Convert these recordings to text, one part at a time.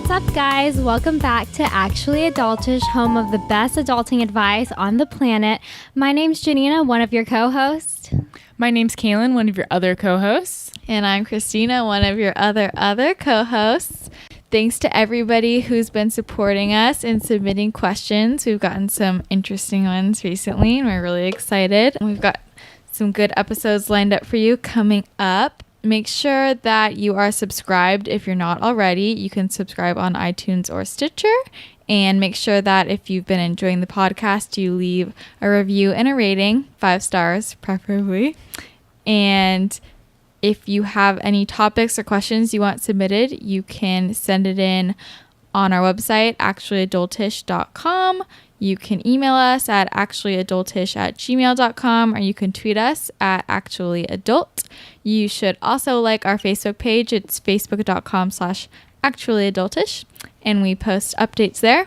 What's up, guys? Welcome back to Actually Adultish, home of the best adulting advice on the planet. My name's Janina, one of your co-hosts. My name's Kaylin, one of your other co-hosts. And I'm Christina, one of your other co-hosts. Thanks to everybody who's been supporting us and submitting questions. We've gotten some interesting ones recently, and we're really excited. We've got some good episodes lined up for you coming up. Make sure that you are subscribed if you're not already. You can subscribe on iTunes or Stitcher. And make sure that if you've been enjoying the podcast, you leave a review and a rating, 5 stars preferably. And if you have any topics or questions you want submitted, you can send it in on our website, actuallyadultish.com. You can email us at actuallyadultish@gmail.com, or you can tweet us at actuallyadult. You should also like our Facebook page. It's facebook.com/actuallyadultish, and we post updates there.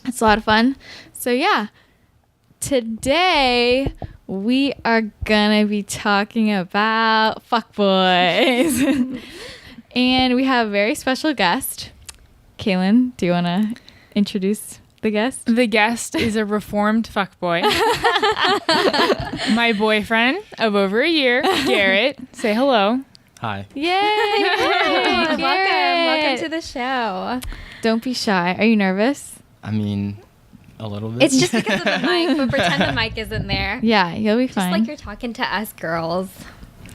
It's a lot of fun. So yeah, today we are gonna be talking about fuckboys. And we have a very special guest. Kaylin, do you want to introduce the guest? The guest is a reformed fuckboy. My boyfriend of over a year, Garrett. Say hello. Hi. Yay! Welcome to the show. Don't be shy. Are you nervous? I mean, a little bit. It's just because of the mic, but pretend the mic isn't there. Yeah, you'll be Just fine. like you're talking to us girls.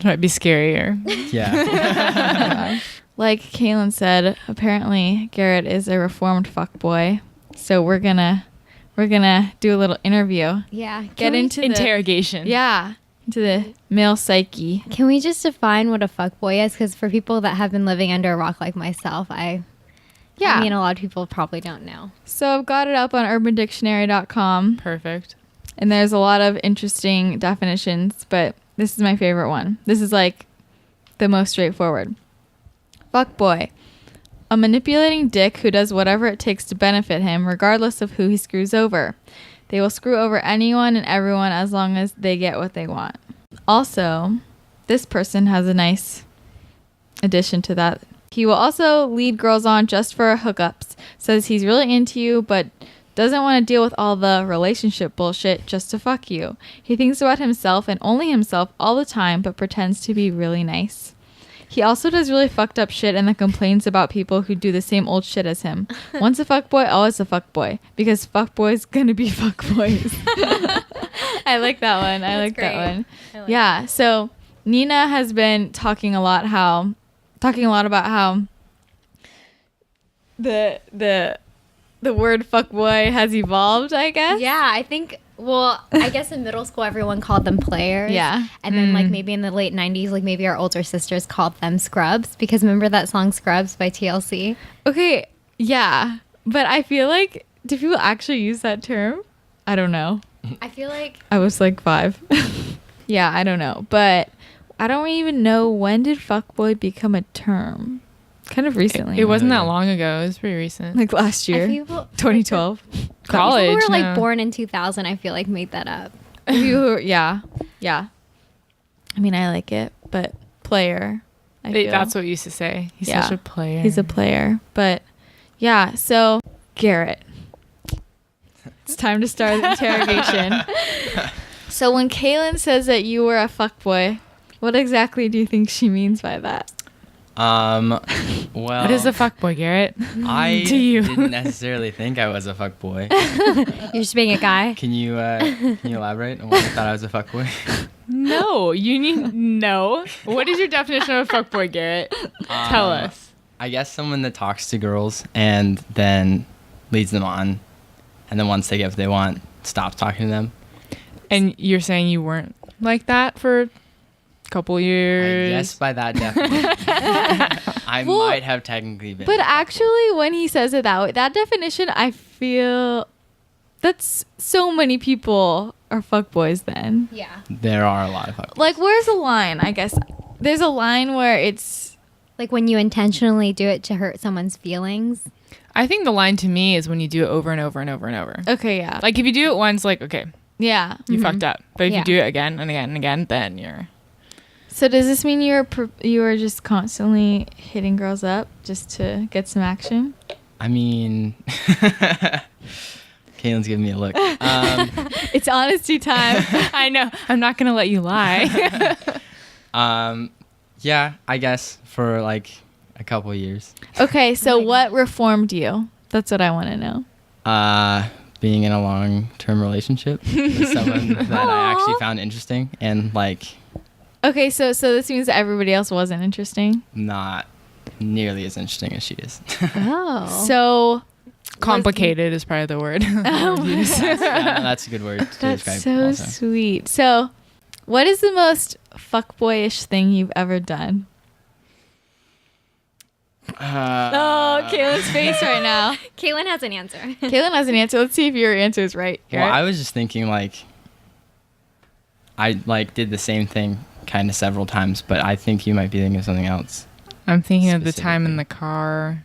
Might be scarier. Yeah. Like Kaylin said, apparently Garrett is a reformed fuckboy. So we're gonna do a little interview. Yeah. Get into Interrogation. into the male psyche. Can we just define what a fuckboy is? Because for people that have been living under a rock like myself, I mean, a lot of people probably don't know. So I've got it up on urbandictionary.com, Perfect. and there's a lot of interesting definitions, but this is my favorite one. This is like the most straightforward. Fuckboy. A manipulating dick who does whatever it takes to benefit him, regardless of who he screws over. They will screw over anyone and everyone as long as they get what they want. Also, this person has a nice addition to that. He will also lead girls on just for hookups. Says he's really into you, but doesn't want to deal with all the relationship bullshit just to fuck you. He thinks about himself and only himself all the time, but pretends to be really nice. He also does really fucked up shit and then complains about people who do the same old shit as him. Once a fuckboy, always a fuckboy. Because fuckboys gonna be fuckboys. I like that one. I like that one. Yeah, so Nina has been talking a lot about how the word fuckboy has evolved, I guess. Yeah, I think, well, I guess in middle school, everyone called them players. Yeah. And then, like, maybe in the late 90s, like, maybe our older sisters called them scrubs. Because remember that song Scrubs by TLC? Okay, yeah. But I feel like, do people actually use that term? I don't know. I feel like... I was like 5. Yeah, I don't know. But I don't even know, when did fuckboy become a term? Kind of recently. It wasn't that long ago. It was pretty recent. Like last year. 2012. College. People who were, like, no. born in 2000, I feel like, made that up. Yeah. I mean, I like it, but player. That's what we used to say. He's such a player. He's a player. But yeah, so Garrett. It's time to start the interrogation. So when Kaylin says that you were a fuckboy, what exactly do you think she means by that? Well, What is a fuckboy, Garrett? I to you? didn't necessarily think I was a fuckboy. You're just being a guy. Can you elaborate on why you thought I was a fuckboy? No. You need... No. What is your definition of a fuckboy, Garrett? Tell us. I guess someone that talks to girls and then leads them on, and then once they get what they want, stops talking to them. And you're saying you weren't like that for a couple years? I guess by that definition, I might have technically been. But actually, when he says it that way, that definition, I feel that's so many people are fuckboys then. Yeah. There are a lot of fuckboys. Like, where's the line? I guess there's a line where it's... Like when you intentionally do it to hurt someone's feelings. I think the line to me is when you do it over and over and over and over. Okay, yeah. Like if you do it once, like, okay, yeah. you fucked up. But if Yeah. you do it again and again and again, then you're... So does this mean you were just constantly hitting girls up just to get some action? I mean, Caitlin's giving me a look. It's honesty time. I know. I'm not gonna let you lie. Yeah, I guess for like a couple of years. Okay, so what reformed you? That's what I want to know. Being in a long-term relationship with someone that I actually found interesting and like Okay, so this means that everybody else wasn't interesting. not nearly as interesting as she is. Oh. So Complicated is probably the word. That's a good word to that's describe. so also. sweet. So, what is the most fuckboyish thing you've ever done? Oh, Caitlin's face right now. Caitlin has an answer. Caitlin has an answer. Let's see if your answer is right. Well, I was just thinking like I like did the same thing kind of several times, but I think you might be thinking of something else. I'm thinking of the time Specifically. in the car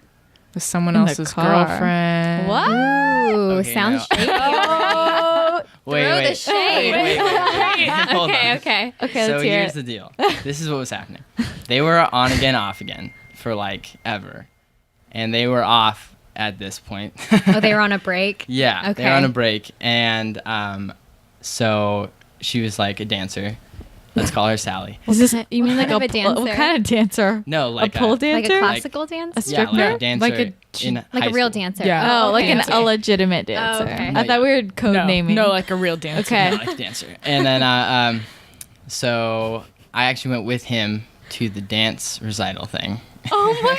with someone In the else's car. girlfriend. What? Ooh, Okay, sounds now- shady. Oh. Throw the shade. Wait. Hold Okay, on. okay. Okay, So let's hear here's it. the deal. This is what was happening. They were on again, off again for like ever, and they were off at this point. Oh, they were on a break? Yeah, Okay. they were on a break, and so she was like a dancer. Let's call her Sally. Is this you mean What like kind of a what dancer? kind of dancer? No, like a pole Like dancer? a classical dance? A Yeah, stripper? like a dancer, Like a in Like high a real school. dancer? Yeah. Oh, like okay. a legitimate dancer. okay. I thought we were code naming. No, like a real dancer. Okay. Like a dancer. And then so I actually went with him to the dance recital thing. Oh my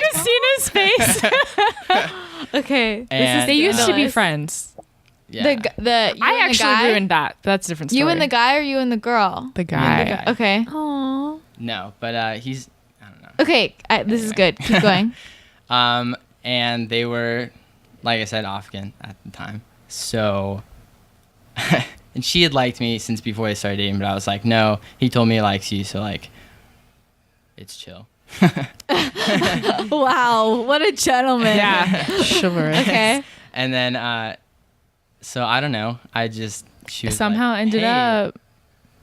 Christina's face. Okay. And, They used to be scandalous. friends. Yeah. The you I and the actually guy? ruined that. That's a different story. You and the guy or you and the girl? The Me and guy. the Okay. Aww. No, but he's I don't know. Okay. This is good. Keep going. And they were, like I said, off again at the time. So, and she had liked me since before they started dating, but I was like, no, he told me he likes you, so like, it's chill. Wow. What a gentleman. Yeah. Chivalrous. Okay. And then, so I don't know. She was Somehow like, ended "Hey, up.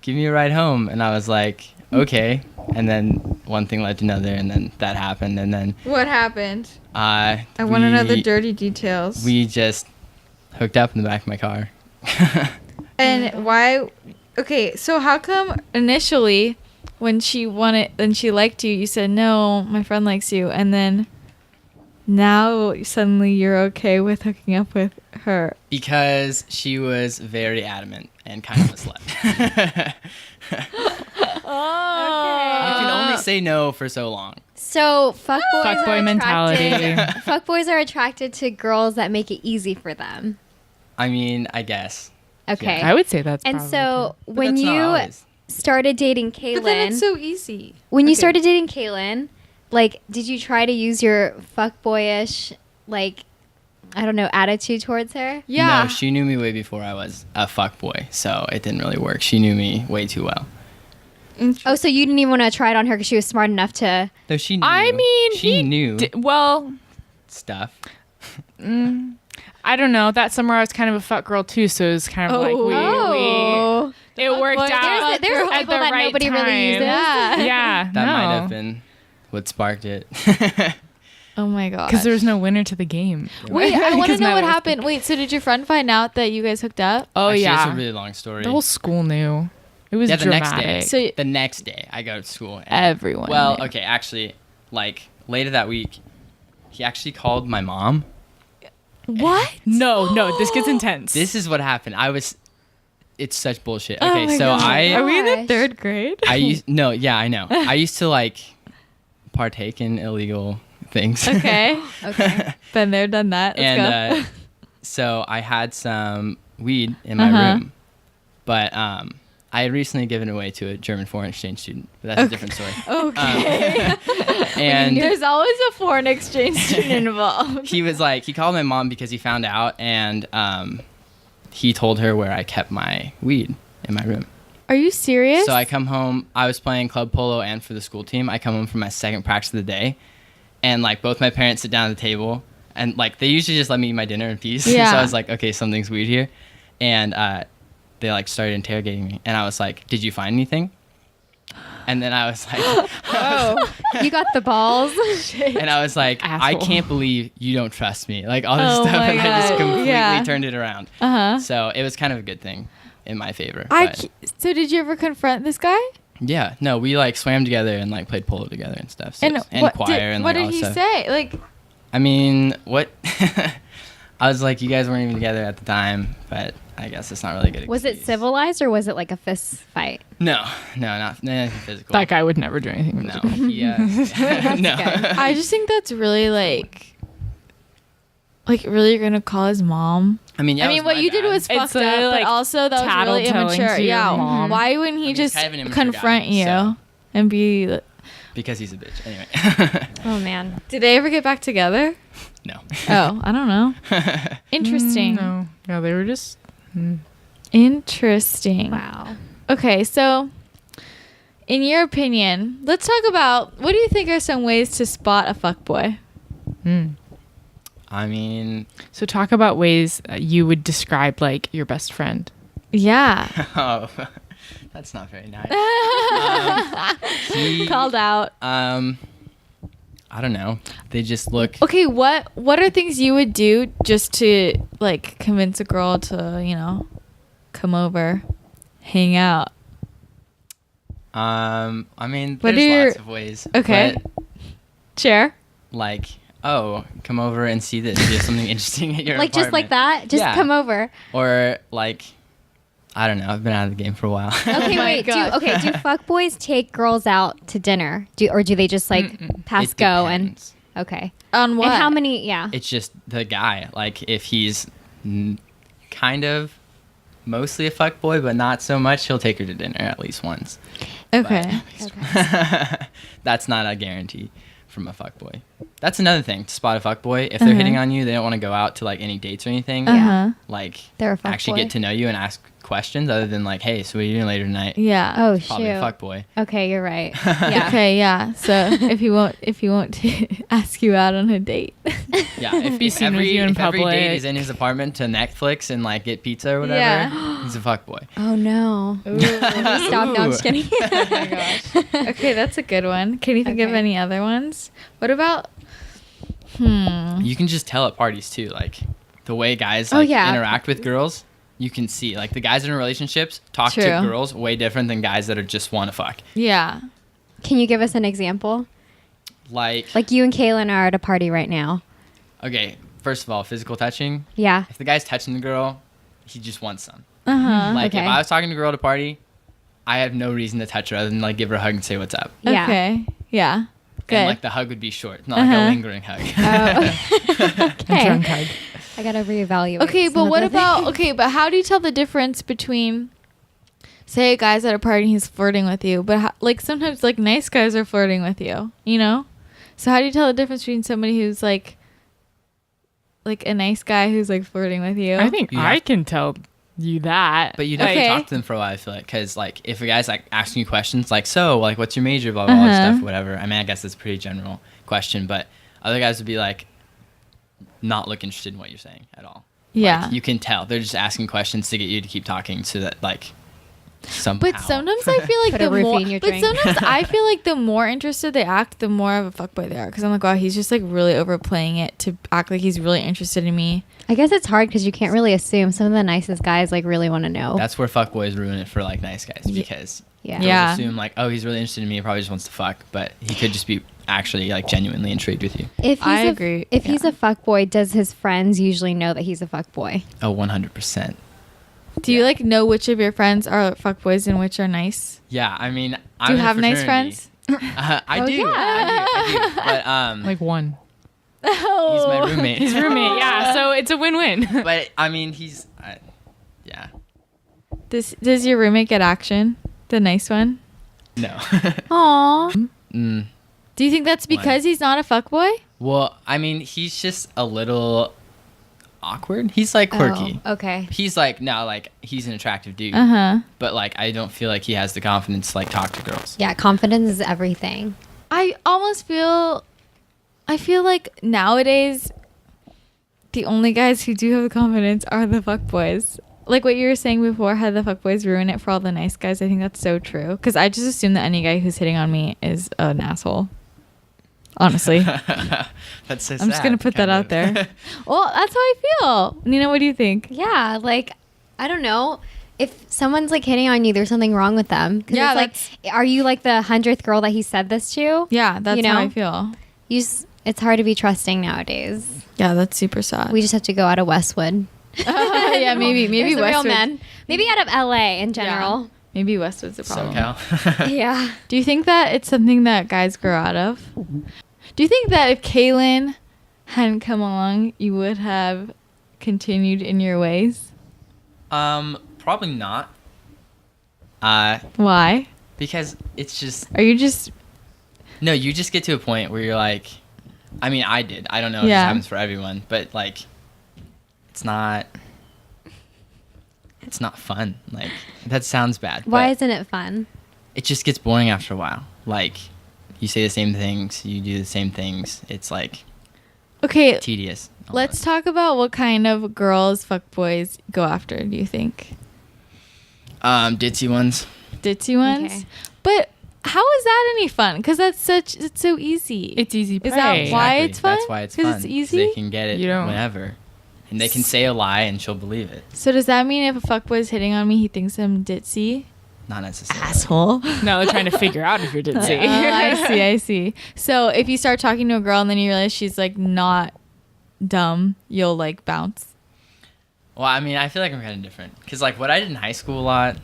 give me a ride home. And I was like, okay. And then one thing led to another, and then that happened. And then What happened? I want to know the dirty details. We just hooked up in the back of my car. And why? Okay, so how come initially, when she liked you, you said no, my friend likes you, and then now suddenly you're okay with hooking up with her? Because she was very adamant and kind of a slut. Oh, You can only say no for so long. So fuckboys Fuckboy are mentality. attracted. Fuckboys are attracted to girls that make it easy for them. I mean, I guess. Okay. I would say that's And probably so But when that's not you always. started dating Kaylin, but then it's so easy. when you Okay. started dating Kaylin, like, did you try to use your fuckboyish, like, I don't know, attitude towards her? Yeah. No, she knew me way before I was a fuckboy, so it didn't really work. She knew me way too well. Oh, so you didn't even want to try it on her because she was smart enough to. Though she knew. I mean, she he knew well, stuff. I don't know. That summer I was kind of a fuck girl too, so it was kind of like Oh. we it worked fuckboy. out. There's at people the that right nobody really time. uses. Yeah. Yeah, That no. might have been what sparked it. Oh my god. Because there was no winner to the game. Wait, I want to 'Cause know my what last- happened. Wait, so did your friend find out that you guys hooked up? Oh Actually, yeah, it's a really long story. the whole school knew. It was Yeah, the next dramatic. day. So- the next day, I go to school. and- Everyone. Well, knew. okay, actually, like later that week, he actually called my mom. What? No, this gets intense. This is what happened. It's such bullshit. Oh Okay, my so God. Are we in the Gosh. third grade? I used I know. I used to like partake in illegal things. Okay. Okay. Been there, done that. Let's And go. so I had some weed in my room, but I had recently given it away to a German foreign exchange student. But that's a different story. Okay. And There's always a foreign exchange student involved. he called my mom because he found out, and he told her where I kept my weed in my room. Are you serious? So I come home. I was playing club polo and for the school team. I come home from my second practice of the day, and like both my parents sit down at the table, and like they usually just let me eat my dinner in peace. Yeah. So I was like, okay, something's weird here, and they like started interrogating me, and I was like, did you find anything? And then I was like, You got the balls. And I was like, I Asshole. can't believe you don't trust me. Like all this Oh stuff. my And I just God. completely Yeah. turned it around. Uh-huh. So it was kind of a good thing in my favor. I but- c- so did you ever confront this guy? yeah, no, we like swam together and like played polo together and stuff. So And what choir did, and what like did all he this stuff. say? Like, I mean, what? I was like, you guys weren't even together at the time, but I guess it's not really a good. Was it excuse. civilized or was it like a fist fight? No, not nothing physical. That guy would never do anything No, physical. no. I just think that's really like really you're gonna call his mom. I mean, yeah, I it mean, was what my you did bad. was fucked a, up, like, but also that was really tattletale immature. to your Yeah. mom. Why wouldn't he he's just kind of an immature confront guy, you so- and be? because he's a bitch. Anyway, Oh man. Did they ever get back together? no. Oh, I don't know. Interesting. No, they were just. Interesting. Wow. Okay, so in your opinion, let's talk about what do you think are some ways to spot a fuckboy? I mean, So talk about ways you would describe like your best friend. Yeah. oh, that's not very nice. Called out. I don't know. They just look. Okay, what are things you would do just to like convince a girl to, come over, hang out? I mean, What there's are your- lots of ways. Okay. But, Share. like, oh, come over and see this. There's something interesting at your Like just like apartment. that? Just Yeah. come over. Or like, I don't know. I've been out of the game for a while. Okay, my wait. Do God. fuckboys take girls out to dinner? Or do they just like pass It go and depends. okay? On what? And how many? Yeah. It's just the guy. Like, if he's kind of mostly a fuckboy, but not so much, he'll take her to dinner at least once. Okay. That's not a guarantee from a fuckboy. That's another thing to spot a fuckboy. If they're hitting on you, they don't want to go out to like any dates or anything. Uh-huh. Like, They're a actually fuckboy. get to know you and ask questions other than like, hey, so what are you doing later tonight? Yeah. Oh Probably a shoot. fuckboy. Okay, you're right. Yeah. Okay, yeah. So if he won't ask you out on a date. Yeah, if, Be if seen with every you in if every date public. is in his apartment to Netflix and like get pizza or whatever, Yeah. he's a fuckboy. Oh no. Stop. No, I'm just kidding. Oh my gosh. Okay, that's a good one. Can you think of Okay. any other ones? What about You can just tell at parties too, like the way guys Oh, like, yeah. interact with girls. You can see like the guys in relationships talk True. to girls way different than guys that are just want to fuck. Yeah. Can you give us an example? Like, Like you and Kaylin are at a party right now. okay, first of all, physical touching. Yeah. If the guy's touching the girl, he just wants some. Uh-huh. Like Okay. if I was talking to a girl at a party, I have no reason to touch her other than like give her a hug and say what's up. Yeah. Okay. Yeah. Good. And like the hug would be short, not like a Uh-huh. lingering hug. Oh. Drunk okay. hug. I gotta reevaluate. Okay, some but of what the about things. okay, but how do you tell the difference between say a guy's at a party and he's flirting with you, but like sometimes like nice guys are flirting with you, you know? So how do you tell the difference between somebody who's like a nice guy who's like flirting with you? I think You I have- can tell you that. But you'd have Okay. to talk to them for a while, I feel like. Because, like, if a guy's, like, asking you questions, like, so, like, what's your major, blah, blah, blah, Uh-huh. stuff, whatever. I mean, I guess that's a pretty general question. But other guys would be, like, not look interested in what you're saying at all. Yeah. Like, you can tell. They're just asking questions to get you to keep talking so that, like, somehow. But sometimes I feel like Put a the roofie more, in your but drink. sometimes I feel like the more interested they act, the more of a fuckboy they are. Because I'm like, wow, he's just like really overplaying it to act like he's really interested in me. I guess it's hard because you can't really assume. Some of the nicest guys like really want to know. That's where fuckboys ruin it for, like, nice guys. Because yeah. girls Yeah. assume, like, oh, he's really interested in me. He probably just wants to fuck. But he could just be actually, like, genuinely intrigued with you. If he's I a, agree, If he's yeah. a fuckboy, does his friends usually know that he's a fuckboy? Oh, 100%. Do you Yeah. like know which of your friends are fuckboys and which are nice? Yeah, I mean, Do I'm you in a have nice fraternity. friends? I Oh, do. yeah. I do. But like one. he's Oh, my roommate. His roommate, yeah. So it's a win-win. But I mean, yeah. Does your roommate get action? The nice one? No. Aw. Mm. Do you think that's because he's not a fuckboy? Well, I mean, he's just a little awkward. He's like quirky. Oh, okay. He's like no, like he's an attractive dude, Uh huh. but like I don't feel like he has the confidence to like talk to girls. Yeah, confidence is everything. I feel like nowadays the only guys who do have the confidence are the fuckboys. Like what you were saying before, how the fuckboys ruin it for all the nice guys. I think that's so true. Because I just assume that any guy who's hitting on me is an asshole. honestly. That's so I'm just gonna put that out there. Well, that's how I feel. Nina, what do you think? Yeah, like I don't know. If someone's like hitting on you, there's something wrong with them. 'Cause Yeah, it's like, are you like the 100th girl that he said this to? Yeah, that's You know? how I feel. It's hard to be trusting nowadays. Yeah, that's super sad. We just have to go out of Westwood. Yeah, maybe There's the real Westwood. men. Maybe out of LA in general. Maybe Westwood's a problem. SoCal. Yeah. Do you think that it's something that guys grow out of? Do you think that if Kaylin hadn't come along, you would have continued in your ways? Probably not. Why? Because it's just Are you just... no. You just get to a point where you're like, I mean, I did. I don't know if Yeah. this happens for everyone, but like, it's not fun. Like that sounds bad. Why but isn't it fun? it just gets boring after a while. Like, you say the same things, you do the same things. It's like Okay, tedious. let's talk about what kind of girls fuckboys go after, do you think? Ditzy ones. Ditzy ones? Okay. But how is that any fun? Because it's so easy. It's easy Is prey. that why it's fun? That's why it's 'Cause fun. it's 'cause easy? They can get it You don't- whenever, and they can say a lie and she'll believe it. So does that mean if a fuckboy's hitting on me, he thinks I'm ditzy? Not necessarily. Asshole. Now they're trying to figure out if you're ditzy. I see. So if you start talking to a girl and then you realize she's like not dumb, you'll like bounce. Well, I mean, I feel like I'm kind of different because like what I did in high school a lot,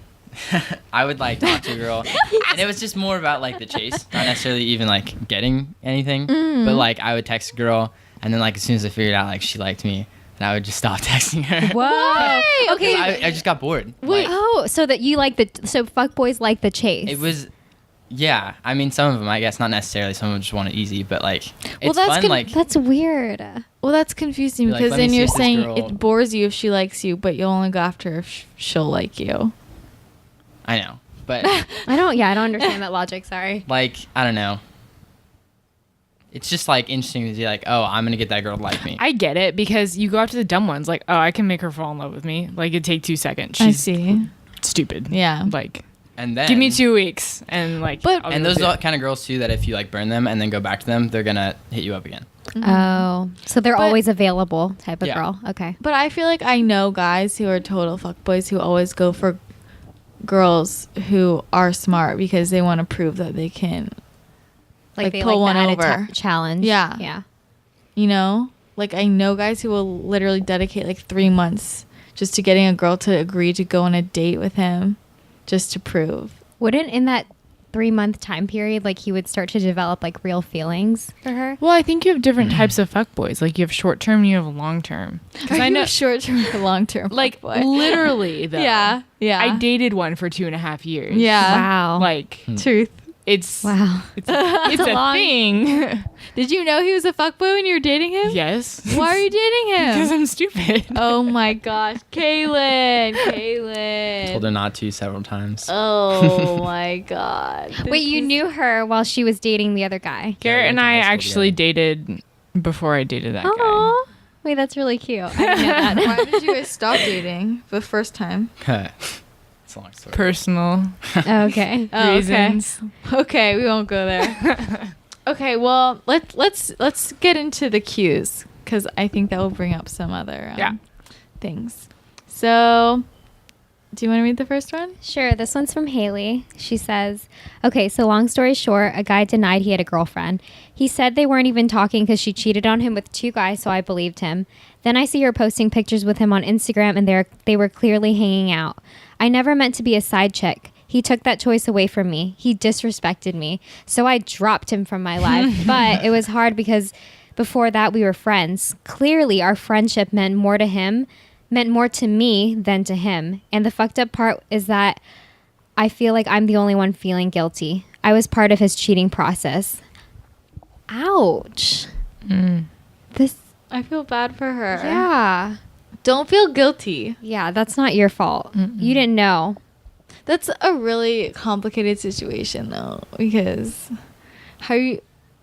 I would like talk to a girl, and it was just more about like the chase, not necessarily even like getting anything. Mm. But like I would text a girl, and then like as soon as I figured out like she liked me, then I would just stop texting her. Whoa. Okay. I just got bored. Wait. Like, Oh, so that you like so fuckboys like the chase. it was, yeah. I mean, some of them, I guess, not necessarily. Some of them just want it easy, but like it's that's fun. Like That's weird. Well, that's confusing You're like, because let me then see you're if this saying girl- it bores you if she likes you, but you'll only go after her if she'll like you. I know, but I don't understand that logic, sorry. like I don't know. It's just like interesting to be like, oh, I'm gonna get that girl to like me. I get it because you go after the dumb ones. Like, oh, I can make her fall in love with me. Like, it'd take 2 seconds. I She's see. stupid. Yeah. Like, And then give me 2 weeks and like. But- I'll And go those do are it. the kind of girls too that if you like burn them and then go back to them, they're gonna hit you up again. Oh, so they're But- always available type of Yeah. girl. Okay. But I feel like I know guys who are total fuckboys who always go for girls who are smart because they want to prove that they can, Like, they pull one the over. challenge. Yeah. Yeah. you know? Like I know guys who will literally dedicate like 3 months just to getting a girl to agree to go on a date with him just to prove. Wouldn't in that 3-month time period, like he would start to develop like real feelings for her? Well, I think you have different types of fuckboys. Like, you have short term and you have long term. Because I know, short term or long term. like, fuckboy. literally, though. Yeah. I dated one for 2.5 years. Yeah. Wow. Like, Truth. it's Wow. it's a long- thing. Did you know he was a fuckboy when you were dating him? Yes. Why are you dating Because him? I'm stupid. Oh my gosh, Kaylin. Told her not to several times. Oh my god. Wait, you knew her while she was dating the other guy? Garrett and I went to high school actually together. dated before I dated that guy. Oh, wait, that's really cute. I didn't know that. Why did you guys stop dating the first time? It's a long story. Personal Okay. Oh, reasons. Okay, we won't go there. Okay, well, let's get into the cues because I think that will bring up some other Yeah. things. So, do you want to read the first one? Sure. This one's from Haley. She says, okay, so long story short, a guy denied he had a girlfriend. He said they weren't even talking because she cheated on him with 2 guys, so I believed him. Then I see her posting pictures with him on Instagram, and they were clearly hanging out. I never meant to be a side chick. He took that choice away from me. He disrespected me. So I dropped him from my life. But it was hard because before that we were friends. Clearly our friendship meant more to me than to him. And the fucked up part is that I feel like I'm the only one feeling guilty. I was part of his cheating process. Ouch. This, I feel bad for her. yeah. Don't feel guilty. Yeah, that's not your fault. You didn't know. That's a really complicated situation though, because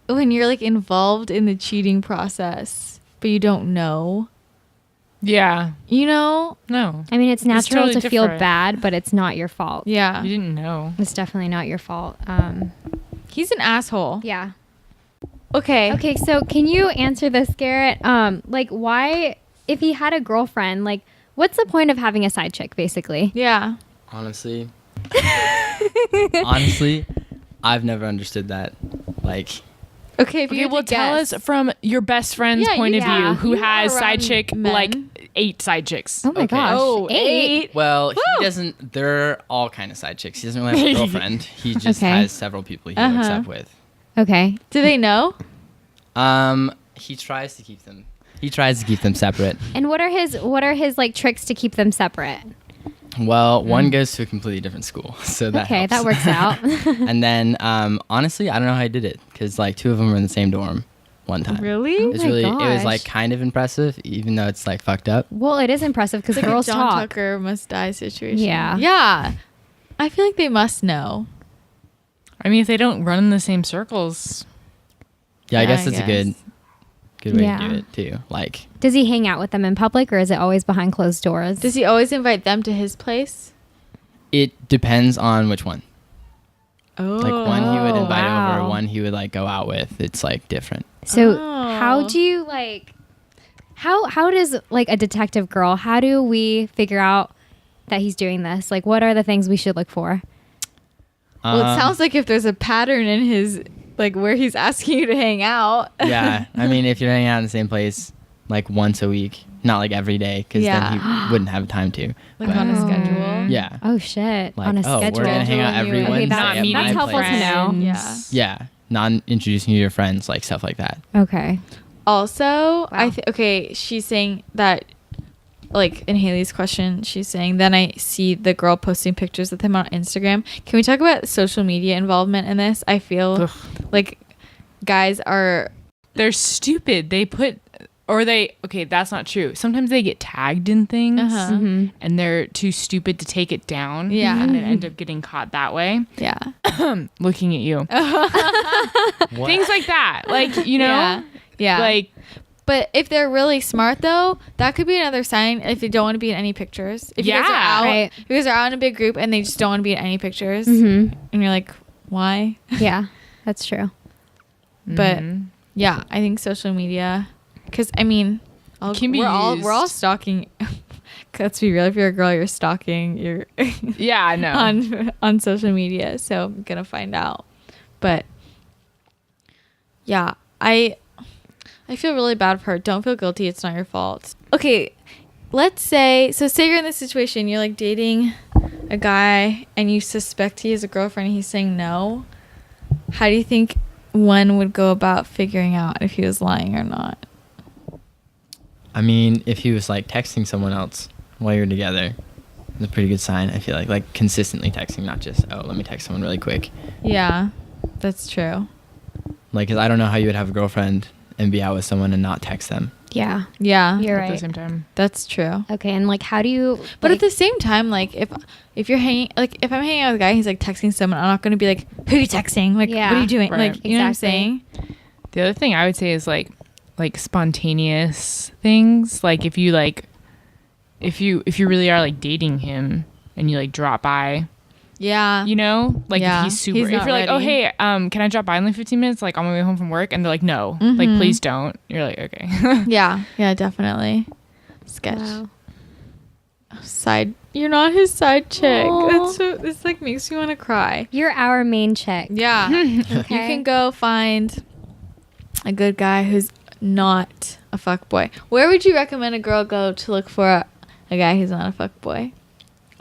when you're like involved in the cheating process, but you don't know, Yeah. you know? No. I mean, it's natural totally to feel different. bad, but it's not your fault. Yeah. You didn't know. It's definitely not your fault. He's an asshole. Yeah. Okay. Okay, so can you answer this, Garrett? Like, why, if he had a girlfriend, like, what's the point of having a side chick, basically? Yeah. Honestly, I've never understood that. Like, Okay. If you Okay, had well, to tell guess. us from your best friend's Yeah, point of yeah. view, who You has are side around chick men. like 8 side chicks. Oh my Okay. gosh. Oh, 8? well, he doesn't. They're all kind of side chicks. He doesn't really have a girlfriend. He just Okay. has several people he hooks Uh-huh. up with. Okay. Do they know? He tries to keep them. He tries to keep them separate. And what are his like tricks to keep them separate? Well, one goes to a completely different school, so that Okay, helps. that works out. And then, honestly, I don't know how he did it because like 2 of them were in the same dorm one time. Really? Oh It's my really, it was gosh. like kind of impressive, even though it's like fucked up. Well, it is impressive because It's like girls a John talk. Tucker must die situation. Yeah. Yeah. I feel like they must know. I mean, if they don't run in the same circles, Yeah, I Yeah, guess I that's a good way Yeah. to do it too. Like, Does he hang out with them in public or is it always behind closed doors? Does he always invite them to his place? it depends on which one. Oh. Like one he would invite wow. over, one he would like go out with. It's like different. So Oh. how do you like how does like a detective girl, how do we figure out that he's doing this? Like what are the things we should look for? Well, it Um, sounds like if there's a pattern in his, like where he's asking you to hang out. Yeah, I mean, if you're hanging out in the same place like once a week, not like every day, because Yeah. then he wouldn't have time to. Like But- on a Oh. schedule. Yeah. Oh shit. Like, on a oh, schedule. we're gonna hang out every Okay, Wednesday. that- at that's my helpful to place. know. Yeah. Yeah, not introducing you to your friends, like stuff like that. Okay. Also, Wow. okay, she's saying that, like in Haley's question, she's saying, then I see the girl posting pictures with him on Instagram. Can we talk about social media involvement in this? I feel Ugh. like guys are, they're stupid. They put, or they, okay, that's not true. Sometimes they get tagged in things Uh-huh. hmm and they're too stupid to take it down. Yeah. And then end up getting caught that way. yeah. Looking at you. Things like that. Like, you know, Yeah. Yeah. like, but if they're really smart though, that could be another sign if they don't want to be in any pictures. If you guys are Yeah. out, Right. if you guys are out in a big group and they just don't want to be in any pictures, hmm and you're like, why? Yeah, that's true. But mhm. yeah, I think social media, because I mean, Can be we're all used. stalking. Let's be real. If you're a girl, you're stalking. You're Yeah, I know. on social media, so I'm gonna find out. But yeah, I feel really bad for her. Don't feel guilty. It's not your fault. Okay, let's say you're in this situation. You're like dating a guy and you suspect he has a girlfriend and he's saying no. How do you think one would go about figuring out if he was lying or not? I mean, if he was like texting someone else while you're together, it's a pretty good sign. I feel like consistently texting, not just, oh, let me text someone really quick. Yeah, that's true. Like, 'cause I don't know how you would have a girlfriend and be out with someone and not text them. Yeah, Yeah, you're At the right. same time. that's true. Okay, and like how do you But like, at the same time, like if you're hanging, like if I'm hanging out with a guy, he's like texting someone, I'm not gonna be like, who are you texting? Like, Yeah. what are you doing? Right. Like, you know what I'm Exactly. saying? The other thing I would say is like spontaneous things. Like if you really are like dating him and you like drop by, Yeah. you know, like Yeah. if he's super, He's if not you're like, oh, ready. hey, can I drop by in like 15 minutes? Like on my way home from work. And they're like, no, like, Mhm. please don't. You're like, okay. Yeah. Yeah, definitely. Sketch. wow. You're not his side chick. Aw. This like makes me want to cry. You're our main chick. Yeah. You Okay. can go find a good guy who's not a fuckboy. Where would you recommend a girl go to look for a guy who's not a fuckboy?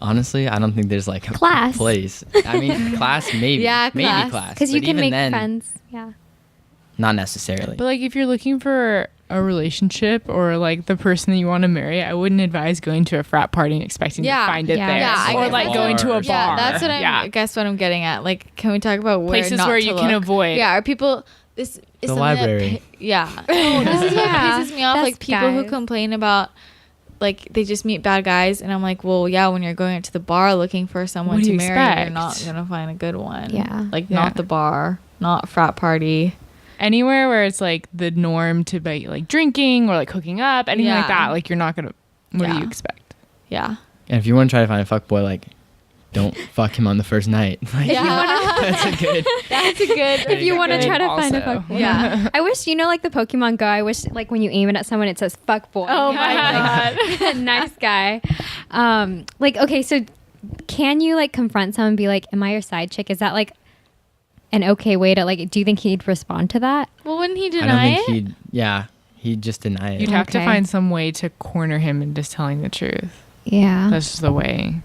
Honestly, I don't think there's like a Class. place. I mean, class maybe. Yeah, maybe class. class. Because you but can even make then, friends. Yeah. Not necessarily. But like if you're looking for a relationship or like the person that you want to marry, I wouldn't advise going to a frat party and expecting Yeah. to find it Yeah. there. Yeah, I or guess like that's going to a what- bar. Yeah, that's what I guess what I'm getting at. Like, can we talk about where Places not where to you can look? avoid. Yeah, are people this is The something that library. yeah. Oh, this is what Yeah. pisses me off. That's Like people who guys. complain about like they just meet bad guys, and I'm like, well, yeah, when you're going to the bar looking for someone What do to you marry, you're expect? not gonna find a good one. Yeah. like Yeah. not the bar, not frat party. Anywhere where it's like the norm to be like drinking or like hooking up, anything Yeah. like that, like you're not gonna. What do Yeah. you expect? Yeah, And if you want to try to find a fuckboy, like, don't fuck him on the first night. Like, that's a good. That's a good. If you want to try to find a also. fuckboy. Yeah. I wish, like the Pokemon Go, I wish like when you aim it at someone, it says fuckboy. Oh my god. Nice guy. Like, okay, so can you like confront someone and be like, am I your side chick? Is that like an okay way to like, do you think he'd respond to that? Well, wouldn't he I don't deny think it? he'd just deny it. You'd have to Okay. find some way to corner him into telling the truth. Yeah. That's just the way.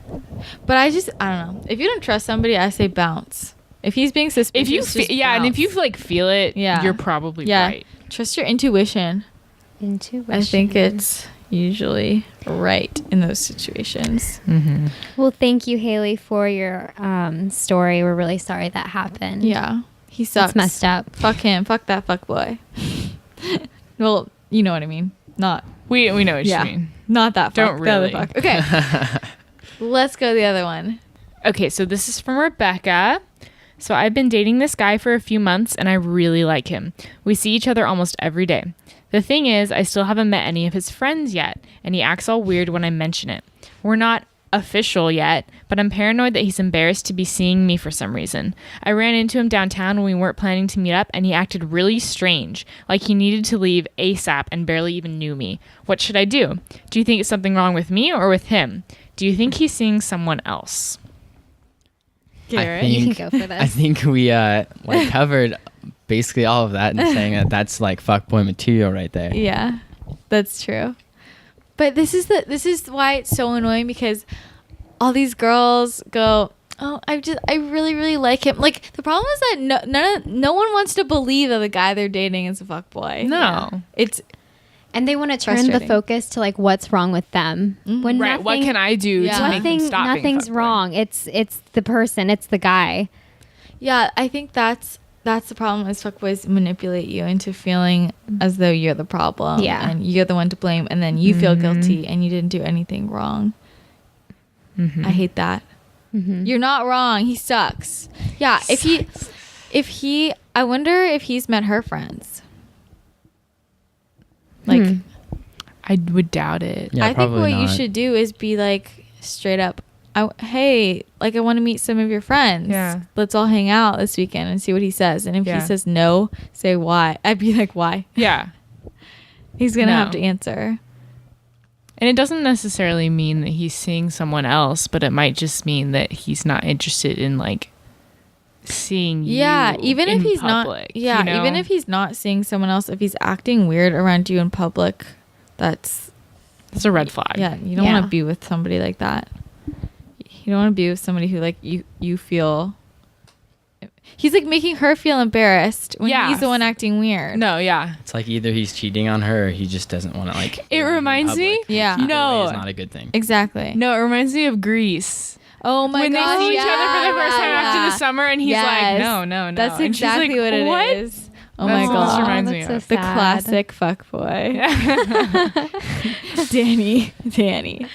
But I don't know. If you don't trust somebody, I say bounce. If he's being suspicious, If you just and if you bounce. like feel it, Yeah. you're probably Yeah. right. Trust your intuition. Intuition. I think it's usually right in those situations. Mm-hmm. Well, thank you, Haley, for your story. We're really sorry that happened. Yeah. He sucks. It's messed up. Fuck him. Fuck that fuck boy. Well, you know what I mean. We know what Yeah. you mean. Not that fuck. Don't the other really. fuck. Okay. Let's go to the other one. Okay, so this is from Rebecca. So I've been dating this guy for a few months and I really like him. We see each other almost every day. The thing is, I still haven't met any of his friends yet, and he acts all weird when I mention it. We're not official yet, but I'm paranoid that he's embarrassed to be seeing me for some reason. I ran into him downtown when we weren't planning to meet up, and he acted really strange, like he needed to leave ASAP and barely even knew me. What should I do? Do you think it's something wrong with me or with him? Do you think he's seeing someone else? Garrett. You can go for this. I think we like covered basically all of that and saying that that's like fuckboy material right there. Yeah, that's true. But this is why it's so annoying, because all these girls go, oh, I really, really like him. Like, the problem is that no one wants to believe that the guy they're dating is a fuckboy. No. It's And they want to turn the Frustrating. focus to like what's wrong with them. When Right, what can I do Yeah. to make them stop being nothing's fuckboy? wrong. It's the person. It's the guy. yeah. I think that's the problem, is fuckboys manipulate you into feeling as though you're the problem. Yeah. and you're the one to blame, and then you feel guilty and you didn't do anything wrong. I hate that. You're not wrong. He sucks. Yeah. If he, I wonder if he's met her friends. Like, I would doubt it. Yeah, I think probably what you not. should do is be like straight up, hey, like, I want to meet some of your friends. Yeah. Let's all hang out this weekend and see what he says. And if Yeah. he says no, say why. I'd be like, why? Yeah. He's going to No. have to answer. And it doesn't necessarily mean that he's seeing someone else, but it might just mean that he's not interested in like seeing you. Yeah, even if in he's public, not. Yeah, you know? even if he's not seeing someone else, if he's acting weird around you in public, that's it's a red flag. yeah. You don't Yeah. want to be with somebody like that. You don't want to be with somebody who like you feel. He's like making her feel embarrassed when Yeah. he's the one acting weird. No, yeah. It's like either he's cheating on her or he just doesn't want to like. It reminds me. Yeah. Either No. way is not a good thing. Exactly. No, it reminds me of Grease. Oh my when god. they see each other for the first time after the summer, and he's like, Yes. no. That's And she's exactly like, what it what? is. Oh That's my what this god. reminds me that's so of. The sad. classic fuckboy. Danny.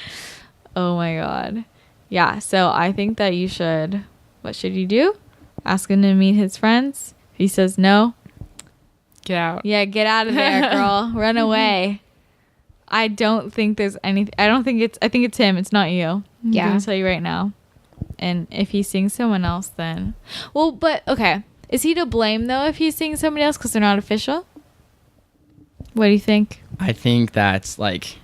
Oh my god. Yeah, so I think that you should, what should you do? Ask him to meet his friends. If he says no, Get out. yeah, get out of there, girl. Run away. I don't think there's anything. I think it's him. It's not you. I'm Yeah. going to tell you right now. And if he's seeing someone else, then, well, but okay. Is he to blame though if he's seeing somebody else because they're not official? What do you think? I think that's like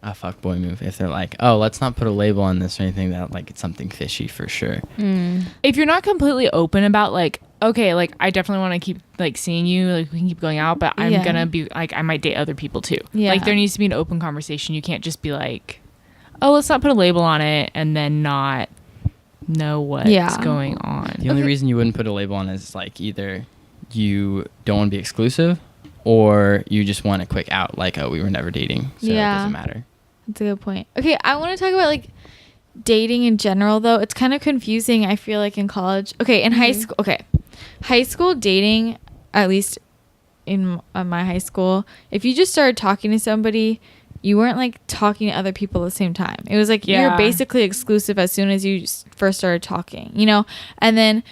a fuckboy move. If they're like, oh, let's not put a label on this or anything, that like it's something fishy for sure. If you're not completely open about like, okay, like I definitely want to keep like seeing you, like we can keep going out, but I'm Yeah. gonna be like, I might date other people too. Yeah. Like there needs to be an open conversation. You can't just be like, oh, let's not put a label on it and then not know what's Yeah. going on. The only reason you wouldn't put a label on it is like either you don't want to be exclusive or you just want a quick out, like, oh, we were never dating, so Yeah. it doesn't matter. That's a good point. Okay, I want to talk about like dating in general though. It's kind of confusing, I feel like, in college. Okay, in high school. Okay. High school dating, at least in my high school, if you just started talking to somebody, you weren't like talking to other people at the same time. It was like you're Yeah. basically exclusive as soon as you first started talking, you know? And then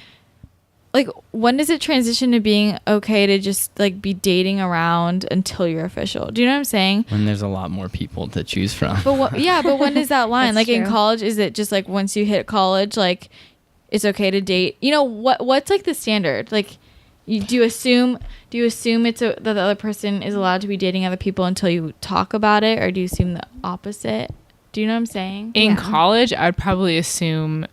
like, when does it transition to being okay to just like be dating around until you're official? Do you know what I'm saying? When there's a lot more people to choose from. But but when is that line? That's Like in true. college, is it just like once you hit college, like it's okay to date? You know what's like the standard? Like, do you assume that the other person is allowed to be dating other people until you talk about it, or do you assume the opposite? Do you know what I'm saying? In Yeah. college, I'd probably assume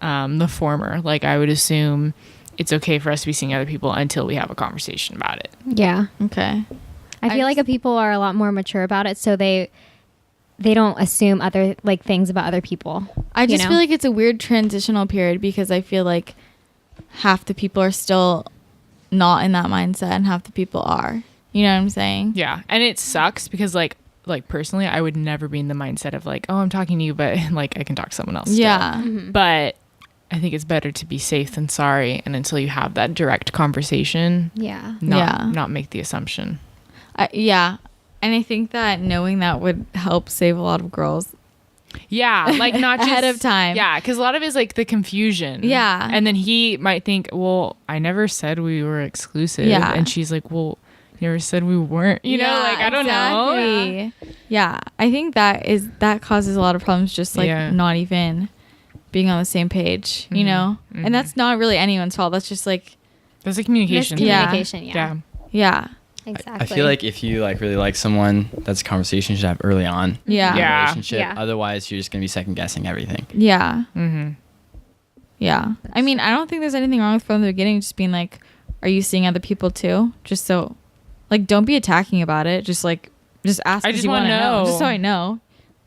the former. Like, I would assume it's okay for us to be seeing other people until we have a conversation about it. Yeah. Okay. I feel like people are a lot more mature about it, so they don't assume other like things about other people. I just know? feel like it's a weird transitional period because I feel like half the people are still not in that mindset and half the people are. You know what I'm saying? Yeah, and it sucks because like personally, I would never be in the mindset of like, oh, I'm talking to you, but like I can talk to someone else. still. Yeah. But I think it's better to be safe than sorry, and until you have that direct conversation, Yeah. not make the assumption. Yeah. And I think that knowing that would help save a lot of girls. Yeah, like not just Ahead of time. Yeah, because a lot of it is like the confusion. Yeah. and then he might think, well, I never said we were exclusive. Yeah. and she's like, well, you never said we weren't. You know, like I don't know. exactly. Yeah. I think that causes a lot of problems just like Yeah. not even being on the same page, you know? Mhm. And that's not really anyone's fault. That's just like, There's a communication. Yeah. Miscommunication. Yeah. yeah. Exactly. I feel like if you like really like someone, that's a conversation you should have early on Yeah. in the Yeah. relationship. Yeah. Otherwise, you're just gonna be second guessing everything. Yeah. Mm-hmm. Yeah. I mean, I don't think there's anything wrong with from the beginning just being like, are you seeing other people too? Just so, like, don't be attacking about it. Just like, just ask. I 'cause just you wanna wanna know. Just so I know.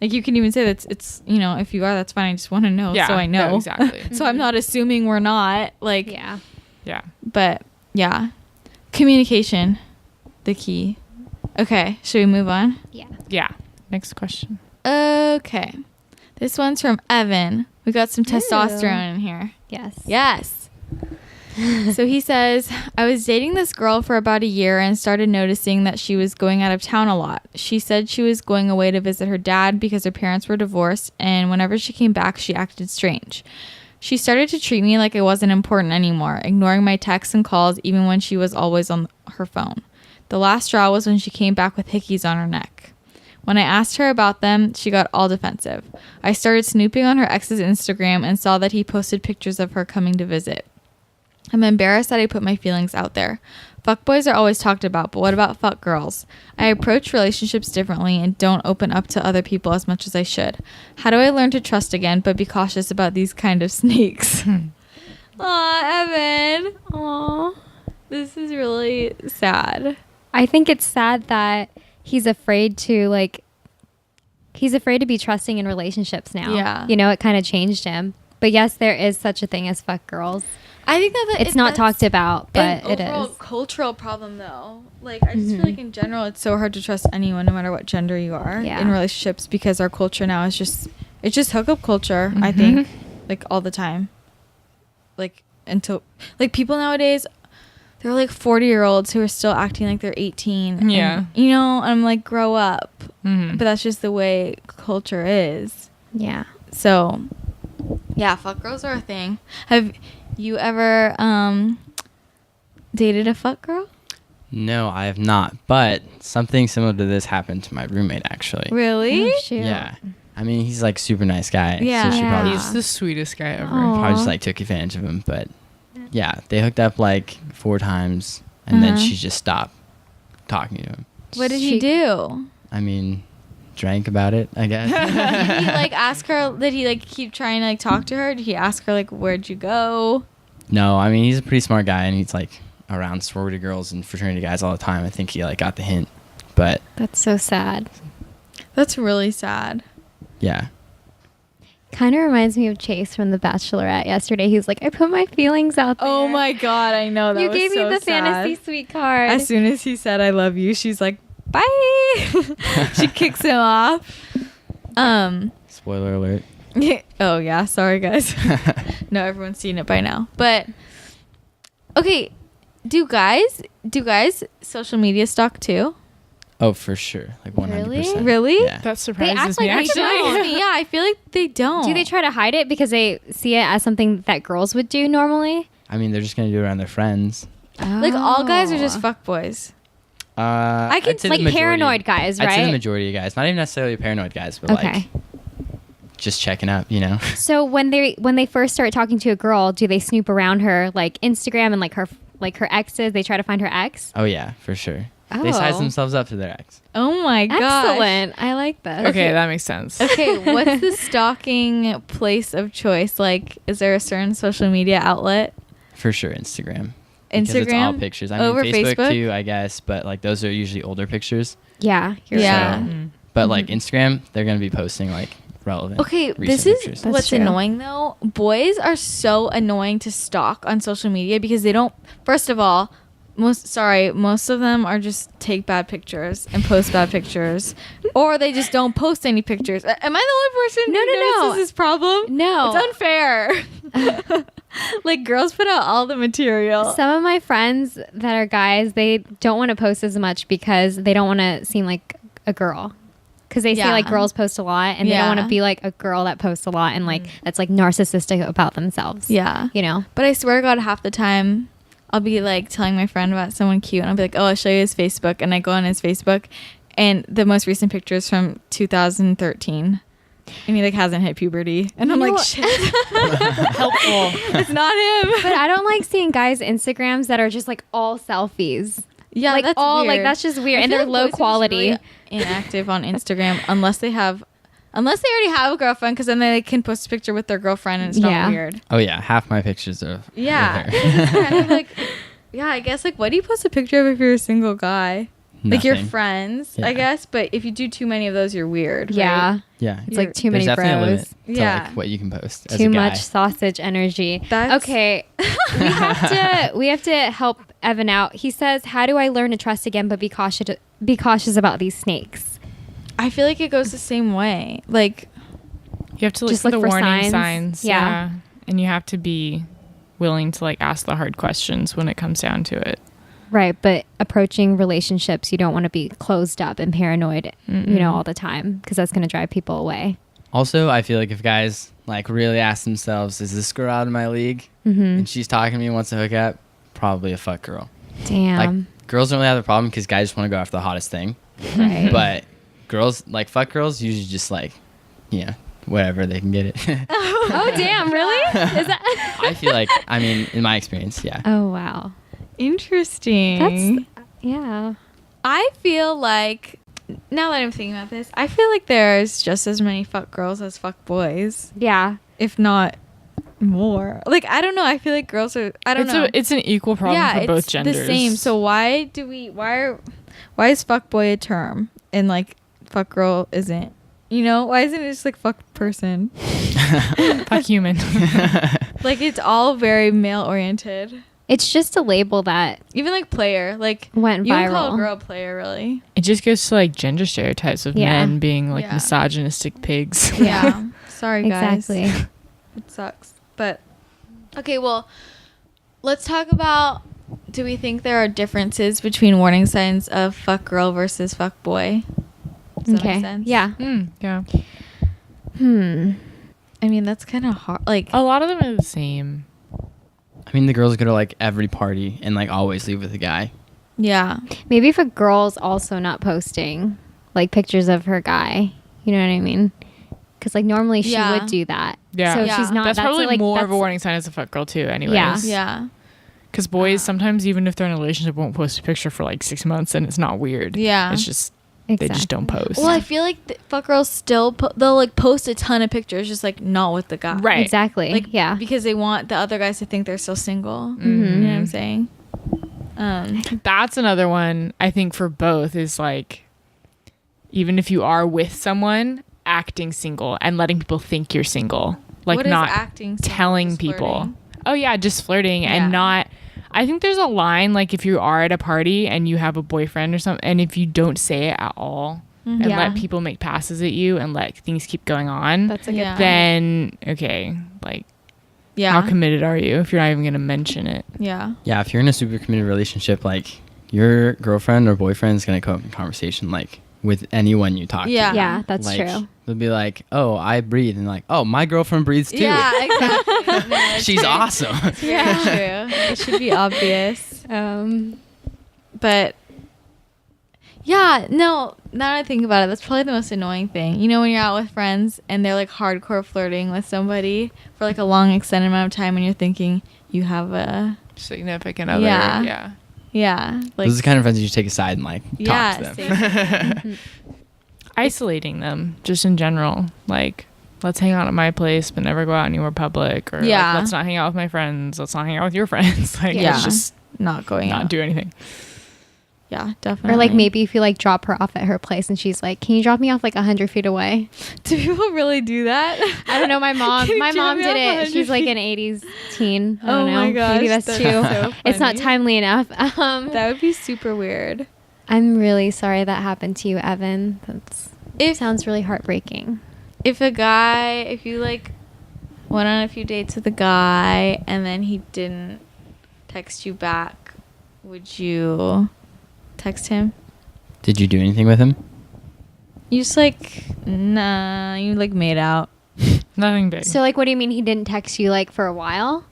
Like, you can even say that it's, you know, if you are, that's fine. I just want to know. Yeah, So I know. yeah, exactly. So I'm not assuming we're not. Like, Yeah. Yeah. but yeah. Communication, the key. Okay. Should we move on? Yeah. Yeah. Next question. Okay. This one's from Evan. We got some testosterone in here. Yes. Yes. So he says, I was dating this girl for about a year and started noticing that she was going out of town a lot. She said she was going away to visit her dad because her parents were divorced, and whenever she came back, she acted strange. She started to treat me like I wasn't important anymore, ignoring my texts and calls even when she was always on her phone. The last straw was when she came back with hickeys on her neck. When I asked her about them, she got all defensive. I started snooping on her ex's Instagram and saw that he posted pictures of her coming to visit. I'm embarrassed that I put my feelings out there. Fuckboys are always talked about, but what about fuckgirls? I approach relationships differently and don't open up to other people as much as I should. How do I learn to trust again, but be cautious about these kind of snakes? Aw, Evan. Aw. This is really sad. I think it's sad that he's afraid to be trusting in relationships now. Yeah. You know, it kind of changed him. But yes, there is such a thing as fuck girls. I think that It's not talked about, but an it overall is. cultural problem though. Like I just feel like in general it's so hard to trust anyone no matter what gender you are Yeah. in relationships because our culture now is just hookup culture, I think. Like all the time. Like until like people nowadays they're like 40-year-olds who are still acting like they're 18. Yeah. And, you know, I'm like grow up. Mm-hmm. But that's just the way culture is. Yeah. So yeah, fuck girls are a thing. Have you ever dated a fuck girl? No, I have not. But something similar to this happened to my roommate, actually. Really? Oh, shoot. Yeah. I mean, he's like super nice guy. Yeah. So she probably, He's the sweetest guy ever. Aw. probably just like took advantage of him. But yeah, they hooked up like 4 times and then Uh-huh. she just stopped talking to him. What did he She- do? I mean, drank about it, I guess. Did he like ask her? Did he like keep trying to like talk to her? Did he ask her like where'd you go? No, I mean, he's a pretty smart guy and he's like around sorority girls and fraternity guys all the time. I think he like got the hint. But That's so sad. That's really sad. yeah. Kind of reminds me of Chase from The Bachelorette yesterday. He was like, I put my feelings out there. Oh my god, I know that You was gave me so the sad. fantasy suite card. As soon as he said I love you, she's like bye. She kicks him off. Spoiler alert. Oh yeah, sorry guys. No, everyone's seen it by now. But okay, do guys social media stalk too? Oh, for sure. Like 100%. Really? Yeah. That surprises act me like they actually. don't. Yeah, I feel like they don't. Do they try to hide it because they see it as something that girls would do normally? I mean, they're just gonna do it around their friends. Like all guys are Oh. just fuckboys. I can- I'd say like the majority- paranoid guys, I'd say the right? majority of guys, not even necessarily paranoid guys, but Okay. like just checking up, you know. So when they first start talking to a girl, do they snoop around her like Instagram and like her exes? They try to find her ex. Oh yeah, for sure. They size Oh. themselves up to their ex. Oh my gosh. Excellent. I like this. Okay, that makes sense. Okay, what's the stalking place of choice? Like, is there a certain social media outlet? For sure, Instagram. Because it's all Instagram? pictures. I mean, Over Facebook? too, I guess, but like those are usually older pictures. Yeah. You're Yeah. right. Mm. But like Instagram, they're gonna be posting like relevant. Okay, recent this is pictures. That's what's true. annoying though. Boys are so annoying to stalk on social media because they don't. First of all, most of them are just take bad pictures and post bad pictures, or they just don't post any pictures. Am I the only person No, who no, no. notices this problem? No. It's unfair. Like girls put out all the material. Some of my friends that are guys, they don't want to post as much because they don't want to seem like a girl. Because they say Yeah. like girls post a lot and they don't want Yeah. to be like a girl that posts a lot and like that's like narcissistic about themselves. Yeah. You know? But I swear to God, half the time I'll be like telling my friend about someone cute and I'll be like, oh, I'll show you his Facebook. And I go on his Facebook and the most recent picture is from 2013. And he like hasn't hit puberty. And I'm You know like, what? shit. Helpful. It's not him. But I don't like seeing guys' Instagrams that are just like all selfies. Yeah, like that's all weird. like that's just weird I and feel they're like low boys are just quality. really inactive on Instagram unless they already have a girlfriend because then they can post a picture with their girlfriend and it's Yeah. not weird. Oh yeah, half my pictures are. Yeah. with her. It's kind of like, yeah, I guess like what do you post a picture of if you're a single guy? Like your Nothing. friends, Yeah. I guess. But if you do too many of those, you're weird. Yeah. right? Yeah. It's like too many There's definitely a bros. limit to Yeah. like what you can post. as Too a guy. much sausage energy. That's- Okay. we have to help Evan out. He says, "How do I learn to trust again but be cautious about these snakes?" I feel like it goes the same way. Like, You have to look Just for look the for warning signs. signs. Yeah. And you have to be willing to like ask the hard questions when it comes down to it. Right, but approaching relationships, you don't want to be closed up and paranoid, you know, all the time because that's going to drive people away. Also, I feel like if guys like really ask themselves, "Is this girl out of my league?" and she's talking to me, wants to hook up, probably a fuck girl. Damn. Like girls don't really have the problem because guys just want to go after the hottest thing. Right. But girls, like fuck girls, usually just like, whatever they can get it. Oh, damn, really? Is that I feel like, I mean, in my experience, yeah. Oh, wow. interesting. That's yeah. I feel like, now that I'm thinking about this, I feel like there's just as many fuck girls as fuck boys, Yeah. if not more. Like, I don't know. I feel like girls are, I don't know. It's an equal problem for both it's genders. the same. So why is fuckboy a term and like fuck girl isn't? You know, why isn't it just like fuck person? fuck human. Like it's all very male oriented. It's just a label that Even like player, like went you would call a viral. girl a player, really? It just goes to like gender stereotypes of Yeah. men being like Yeah. misogynistic pigs. Yeah. Sorry, guys. Exactly. It sucks. But okay, well, let's talk about. Do we think there are differences between warning signs of fuck girl versus fuck boy? Does that make Okay. sense? Yeah. Yeah. I mean, that's kind of hard. Like, A lot of them are the same. I mean, the girls go to like every party and like always leave with a guy. yeah. Maybe if a girl's also not posting like pictures of her guy, you know what I mean? Because like normally she Yeah. would do that. Yeah. So if Yeah. she's not. That's probably like, more of a that's- warning sign as a fuck girl too, anyways. Yeah. Yeah. Because boys sometimes, even if they're in a relationship, won't post a picture for like 6 months, and it's not weird. Yeah. It's just they just Exactly. don't post. Well, I feel like fuck girls still they'll like post a ton of pictures, just like not with the guy. Right. Exactly. Like yeah. because they want the other guys to think they're still single. Mm-hmm. You know what I'm saying? That's another one I think for both is like, even if you are with someone, acting single and letting people think you're single, like What is not acting single? telling Just people. flirting? Oh yeah, just flirting Yeah. and not. I think there's a line like if you are at a party and you have a boyfriend or something, and if you don't say it at all and Yeah. let people make passes at you and let things keep going on, That's a good Yeah. point. then okay, like Yeah. how committed are you if you're not even gonna mention it? Yeah. Yeah, if you're in a super committed relationship, like your girlfriend or boyfriend is gonna come up in conversation like with anyone you talk Yeah. to. Yeah, that's Like, true. They'll be like, "Oh, I breathe," and like, "Oh, my girlfriend breathes too." Yeah, exactly. No, it's She's very- awesome. It's very true. It should be obvious. But yeah, no, now that I think about it, that's probably the most annoying thing. You know, when you're out with friends and they're like hardcore flirting with somebody for like a long extended amount of time and you're thinking you have a Significant other. Yeah. Yeah. like Those are the kind of friends you take aside and like talk to them. Isolating them, just in general. Like, let's hang out at my place, but never go out anywhere public. Or Yeah. like, let's not hang out with my friends. Let's not hang out with your friends. Like, Yeah. let's just not going not out. do anything. Yeah, definitely. Or like maybe if you like drop her off at her place and she's like, "Can you drop me off like 100 feet away?" do people really do that? I don't know. My mom, Can you my drop mom me did off it. 100 She's like feet? an 80s teen. I Oh don't know. my gosh, Maybe that's that's too. so It's not funny. timely enough. That would be super weird. I'm really sorry that happened to you, Evan. It sounds really heartbreaking. If you like went on a few dates with a guy and then he didn't text you back, would you text him? Did you do anything with him? You just like, nah, you like made out. Nothing big. So like, what do you mean he didn't text you like for a while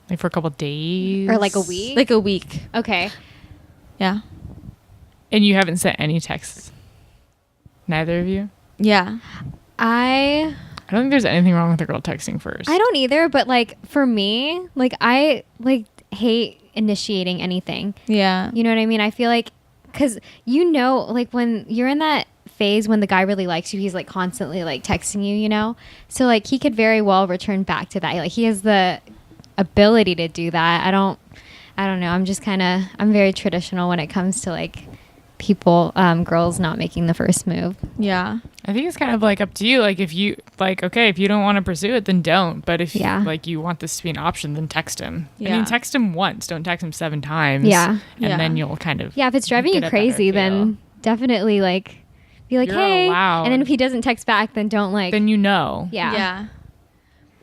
like for a couple days. or like a week? Like a week. Okay. Yeah. And you haven't sent any texts? Neither of you? Yeah. I I don't think there's anything wrong with a girl texting first. don't either, but like for me, like I like hate initiating anything. Yeah. You know what I mean? I feel like, because you know, like when you're in that phase when the guy really likes you, he's like constantly like texting you, you know? So like he could very well return back to that. Like he has the ability to do that. I don't know. I'm very traditional when it comes to like people, girls not making the first move. Yeah. I think it's kind of like up to you. Like if you like, okay, if you don't want to pursue it, then don't. But if like you want this to be an option, then text him. I Yeah. mean, text him once. Don't text him 7 times. Yeah. And Yeah. then you'll kind of Yeah, if it's driving get you a better crazy, feel. then definitely like be like, You're hey. allowed. And then if he doesn't text back, then don't like. then you know. yeah. Yeah.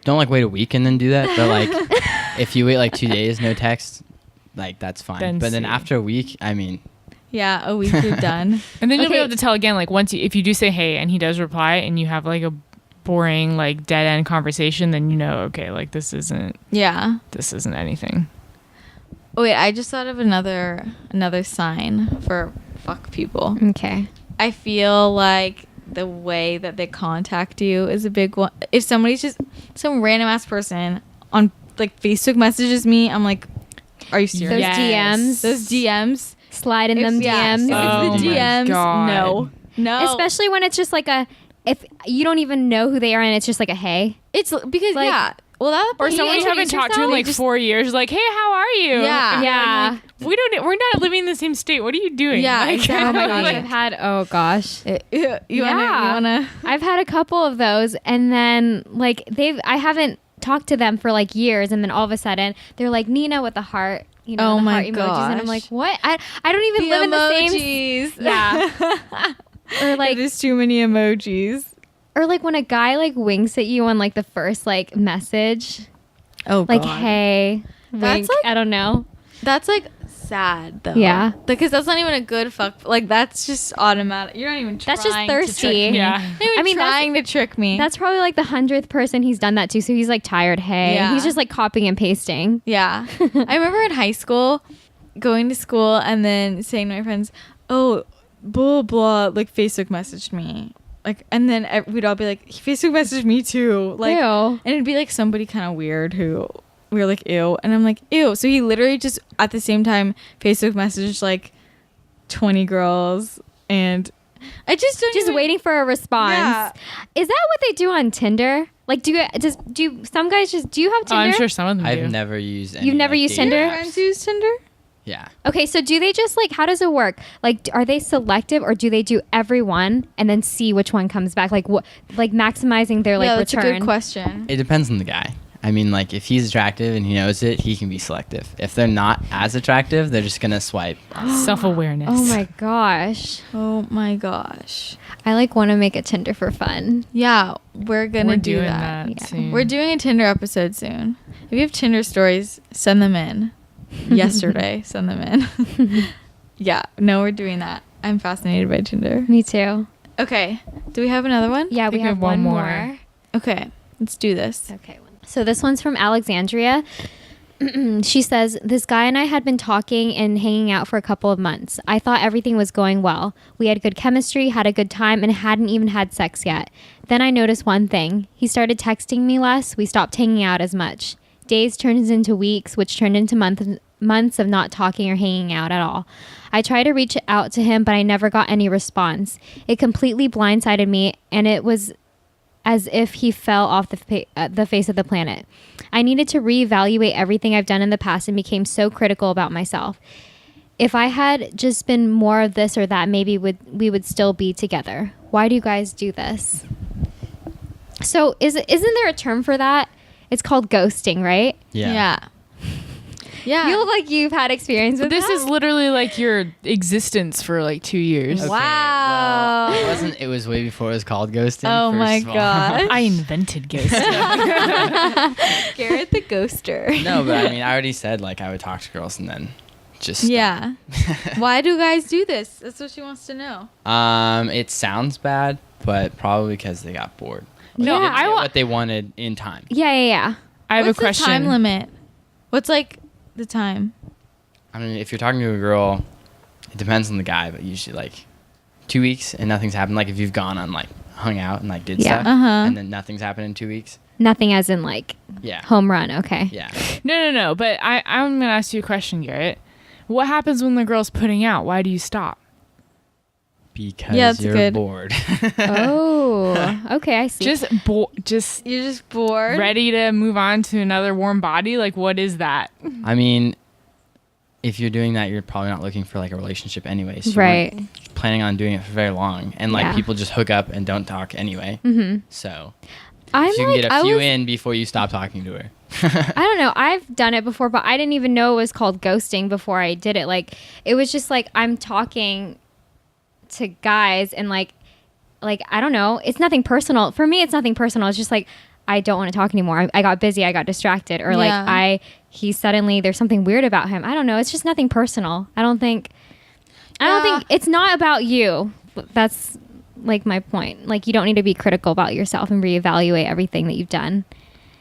Don't like wait a week and then do that. But like, if you wait like 2 days, no text, like that's fine. Then but then see. after a week, I mean, Yeah. A week you're done. And then you'll be Okay. able to tell again, like once if you do say hey and he does reply and you have like a boring like dead end conversation, then you know, okay, like this isn't Yeah. anything. Oh wait, I just thought of another sign for fuck people. Okay. I feel like the way that they contact you is a big one. If somebody's just some random ass person on like Facebook messages me, I'm like, are you Those serious? Yes. DMs. Those DMs. Slide in them Yeah, DMs. if Oh it's the my DMs, God. no. Especially when it's just like if you don't even know who they are and it's just like a hey. It's because like- yeah. Well, that Or Can you someone you haven't introduce talked to in yourself? like Just- 4 years, like, hey, how are you? Yeah. And you're Yeah. like, we're not living in the same state. What are you doing? Yeah, Like, exactly. Oh my gosh, Like- I've had you Yeah. wanna I've had a couple of those, and then like I haven't talked to them for like years, and then all of a sudden they're like Nina with the heart, you know, Oh the my heart emojis, and I'm gosh. like, what? I don't even live in the same. emojis. Yeah. Or like there's too many emojis. or like when a guy like winks at you on like the first like message, Oh, like hey, That's wink. like- I don't know. That's like sad though. Yeah. Because that's not even a good fuck. Like that's just automatic. You're not even trying. That's just To thirsty. trick me. Yeah. You're not even I mean, that's- trying to trick me. That's probably like the 100th person he's done that to. So he's like tired. Hey, Yeah. he's just like copying and pasting. yeah. I remember in high school, going to school and then saying to my friends, "Oh, blah blah," like Facebook messaged me. Like, and then we'd all be like, "He Facebook messaged me too." Like, Ew. and it'd be like somebody kind of weird who we were like, ew. And I'm like, ew. So he literally just at the same time Facebook messaged like 20 girls. And I just don't Just even- waiting for a response. Yeah. Is that what they do on Tinder? Like, do some guys just do you have Oh, Tinder? I'm sure some of them do. I've never used. Any, You've never like, used dating Tinder? Your apps. friends use Tinder? Yeah. Okay, so do they just like how does it work? Like, are they selective or do they do everyone and then see which one comes back? Like what? Like maximizing their like yeah, that's return. a good question. It depends on the guy. I mean, like if he's attractive and he knows it, he can be selective. If they're not as attractive, they're just gonna swipe. Self-awareness. Oh my gosh, Oh my gosh. I like want to make a Tinder for fun. Yeah, we're gonna We're do doing that. that Yeah. soon. We're doing a Tinder episode soon. If you have Tinder stories, send them in. Yesterday, send them in. Yeah, no, we're doing that. I'm fascinated by Tinder. Me too. Okay. Do we have another one? Yeah, we think we have have one one more. more. Okay. Let's do this. Okay. So this one's from Alexandria. She says, this guy and I had been talking and hanging out for a couple of months. I thought everything was going well. We had good chemistry, had a good time, and hadn't even had sex yet. Then I noticed one thing. He started texting me less. We stopped hanging out as much. Days turned into weeks, which turned into months of not talking or hanging out at all. I tried to reach out to him, but I never got any response. It completely blindsided me, and it was as if he fell off the face of the planet. I needed to reevaluate everything I've done in the past and became so critical about myself. If I had just been more of this or that, maybe we would still be together. Why do you guys do this? So isn't there a term for that? It's called ghosting, right? Yeah. Yeah. You look like you've had experience with This that. is literally like your existence for like 2 years. Okay, Wow. well, it wasn't. It was way before it was called ghosting. Oh my first of all. god. I invented ghosting. Garrett the ghoster. No, but I mean, I already said like I would talk to girls and then just Yeah. Why do guys do this? That's what she wants to know. It sounds bad, but probably because they got bored. No, They didn't I get wa- what they wanted in time. Yeah. I have What's a question. the time limit? What's like the time? I mean, if you're talking to a girl, it depends on the guy, but usually like 2 weeks and nothing's happened. Like if you've gone on like hung out and like did Yeah. stuff, Uh-huh. and then nothing's happened in 2 weeks. Nothing as in like Yeah. home run. Okay. Yeah. No. But I'm gonna ask you a question, Garrett. What happens when the girl's putting out? Why do you stop? Because Yeah, that's you're good. bored. Oh, okay. I see. Just You're just bored. ready to move on to another warm body? Like, what is that? I mean, if you're doing that, you're probably not looking for like a relationship anyway. So you Right. weren't planning on doing it for very long. And like Yeah. people just hook up and don't talk anyway. Mm-hmm. So I'm you can like, get a I few was- in before you stop talking to her. I don't know. I've done it before, but I didn't even know it was called ghosting before I did it. Like, it was just like I'm talking to guys and like I don't know. It's nothing personal. For me, it's nothing personal. It's just like I don't want to talk anymore. I got busy. I got distracted. Or Yeah. like he suddenly there's something weird about him. I don't know. It's just nothing personal. I don't think it's not about you. That's like my point. Like you don't need to be critical about yourself and reevaluate everything that you've done.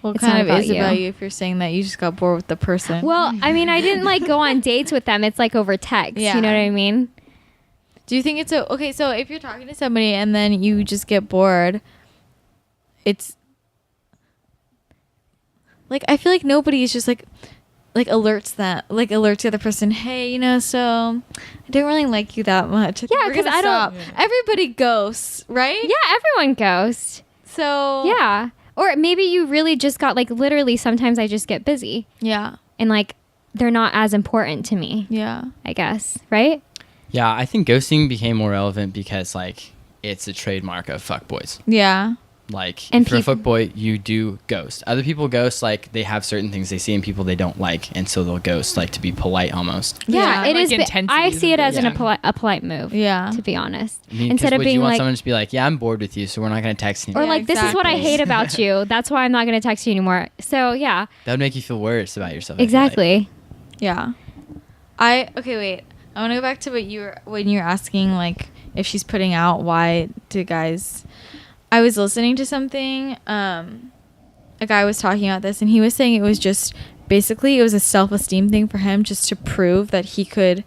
What It's kind not of about is you. about you if you're saying that you just got bored with the person? Well, I mean, I didn't like go on dates with them. It's like over text. Yeah. You know what I mean? Do you think it's okay? So if you're talking to somebody and then you just get bored, it's like I feel like nobody is just like alerts the other person. Hey, so I don't really like you that much. I think Yeah, we're 'cause gonna I don't- stop. Everybody ghosts, right? Yeah, everyone ghosts. So Yeah. Or maybe you really just got like literally sometimes I just get busy yeah, and like they're not as important to me, yeah. I guess. Right? Yeah, I think ghosting became more relevant because like it's a trademark of fuckboys. Yeah. Like And if you're a peop- fuckboy, you do ghost. Other people ghost like they have certain things they see in people they don't like, and so they'll ghost like to be polite almost. Yeah, Yeah. it Like is. intensity I is see it a as big- a polite move. Yeah. To be honest, I mean, instead of would being you want like, someone to just be like, "Yeah, I'm bored with you, so we're not going to text or anymore." Yeah, like, this is what I exactly. hate about you. That's why I'm not going to text you anymore. So yeah, That would make you feel worse about yourself. I feel like. exactly. Yeah. Okay, wait. I want to go back to when you were asking like if she's putting out, why do guys I was listening to something a guy was talking about this and he was saying it was just basically it was a self-esteem thing for him just to prove that he could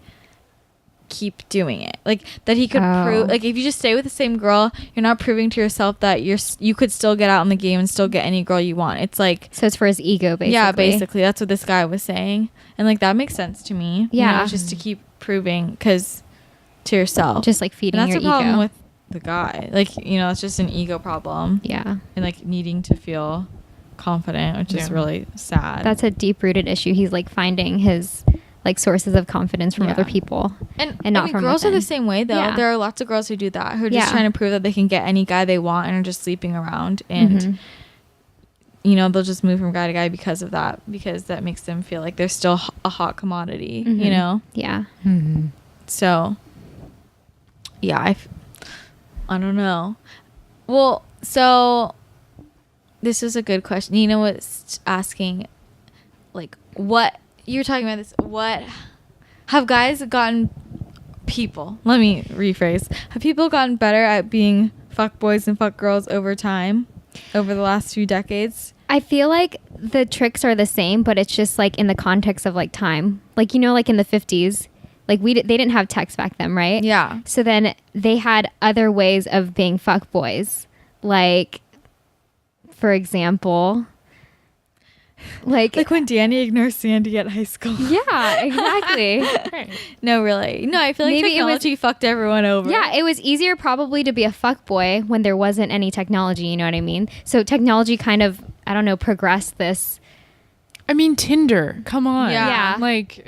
keep doing it. Like that he could prove like if you just stay with the same girl, you're not proving to yourself that you could still get out in the game and still get any girl you want. It's like So it's for his ego, basically. yeah, basically that's what this guy was saying, and like that makes sense to me. Yeah. just to keep proving to yourself. Just like feeding and that's your the problem ego. with the guy. Like it's just an ego problem, Yeah, and like needing to feel confident, which is Yeah. really sad. that's a deep rooted issue. He's like finding his like sources of confidence from Yeah. other people. and not I mean, from girls are within. the same way though. Yeah. There are lots of girls who do that, who are just Yeah. trying to prove that they can get any guy they want and are just sleeping around, and Mhm. they'll just move from guy to guy because of that, because that makes them feel like they're still a hot commodity. Mhm. Yeah. So, yeah, I don't know. Well, so this was a good question. Nina was asking, like, what you're talking about this. What have guys gotten people, let me rephrase. Have people gotten better at being fuckboys and fuckgirls over time, over the last few decades? I feel like the tricks are the same, but it's just like in the context of like time. Like, you know, like in the 50s, like they didn't have text back then, right? Yeah. So then they had other ways of being fuckboys. Like, for example, like when Danny ignores Sandy at high school. yeah, exactly. Right. No, really. No, I feel like Maybe it was- technology fucked everyone over. Yeah, it was easier probably to be a fuckboy when there wasn't any technology, you know what I mean? So technology kind of, I don't know, progressed this. I mean, Tinder. Come on. Yeah. Like,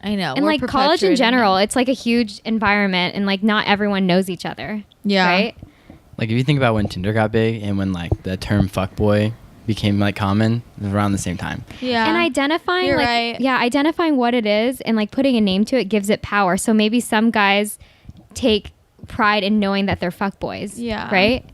I know. And we're like college in perpetuating general, it. it's like a huge environment and like not everyone knows each other. Yeah. Right? Like if you think about when Tinder got big and when like the term fuckboy became like common, it was around the same time. Yeah. And identifying You're like right. yeah, identifying what it is and like putting a name to it gives it power. So maybe some guys take pride in knowing that they're fuckboys. Yeah. Right?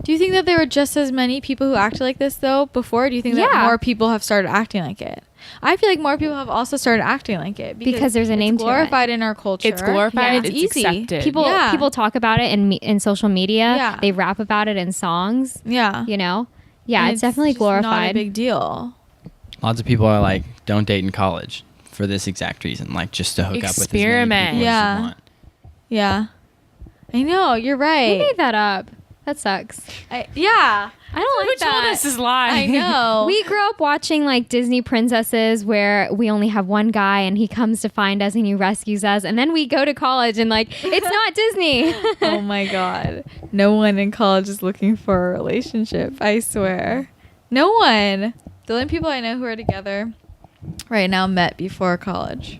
Do you think that there were just as many people who acted like this though before? Do you think that Yeah. more people have started acting like it? I feel like more people have also started acting like it Because there's a name it's to it. glorified in our culture. it's glorified. Yeah. It's easy. accepted. People Yeah. people talk about it in social media. Yeah. They rap about it in songs, Yeah. you know? Yeah, And it's definitely just Not a glorified. big deal. Lots of people are like, don't date in college for this exact reason, like just to hook up with as many Experiment. people Yeah. as you want. Yeah. I know. You're Who right. made that up? That sucks. Yeah. I don't like Who told that. us this lie? I know. We grew up watching like Disney princesses where we only have one guy and he comes to find us and he rescues us. And then we go to college and like, it's not Disney. Oh my God. No one in college is looking for a relationship. I swear. No one. The only people I know who are together right now met before college.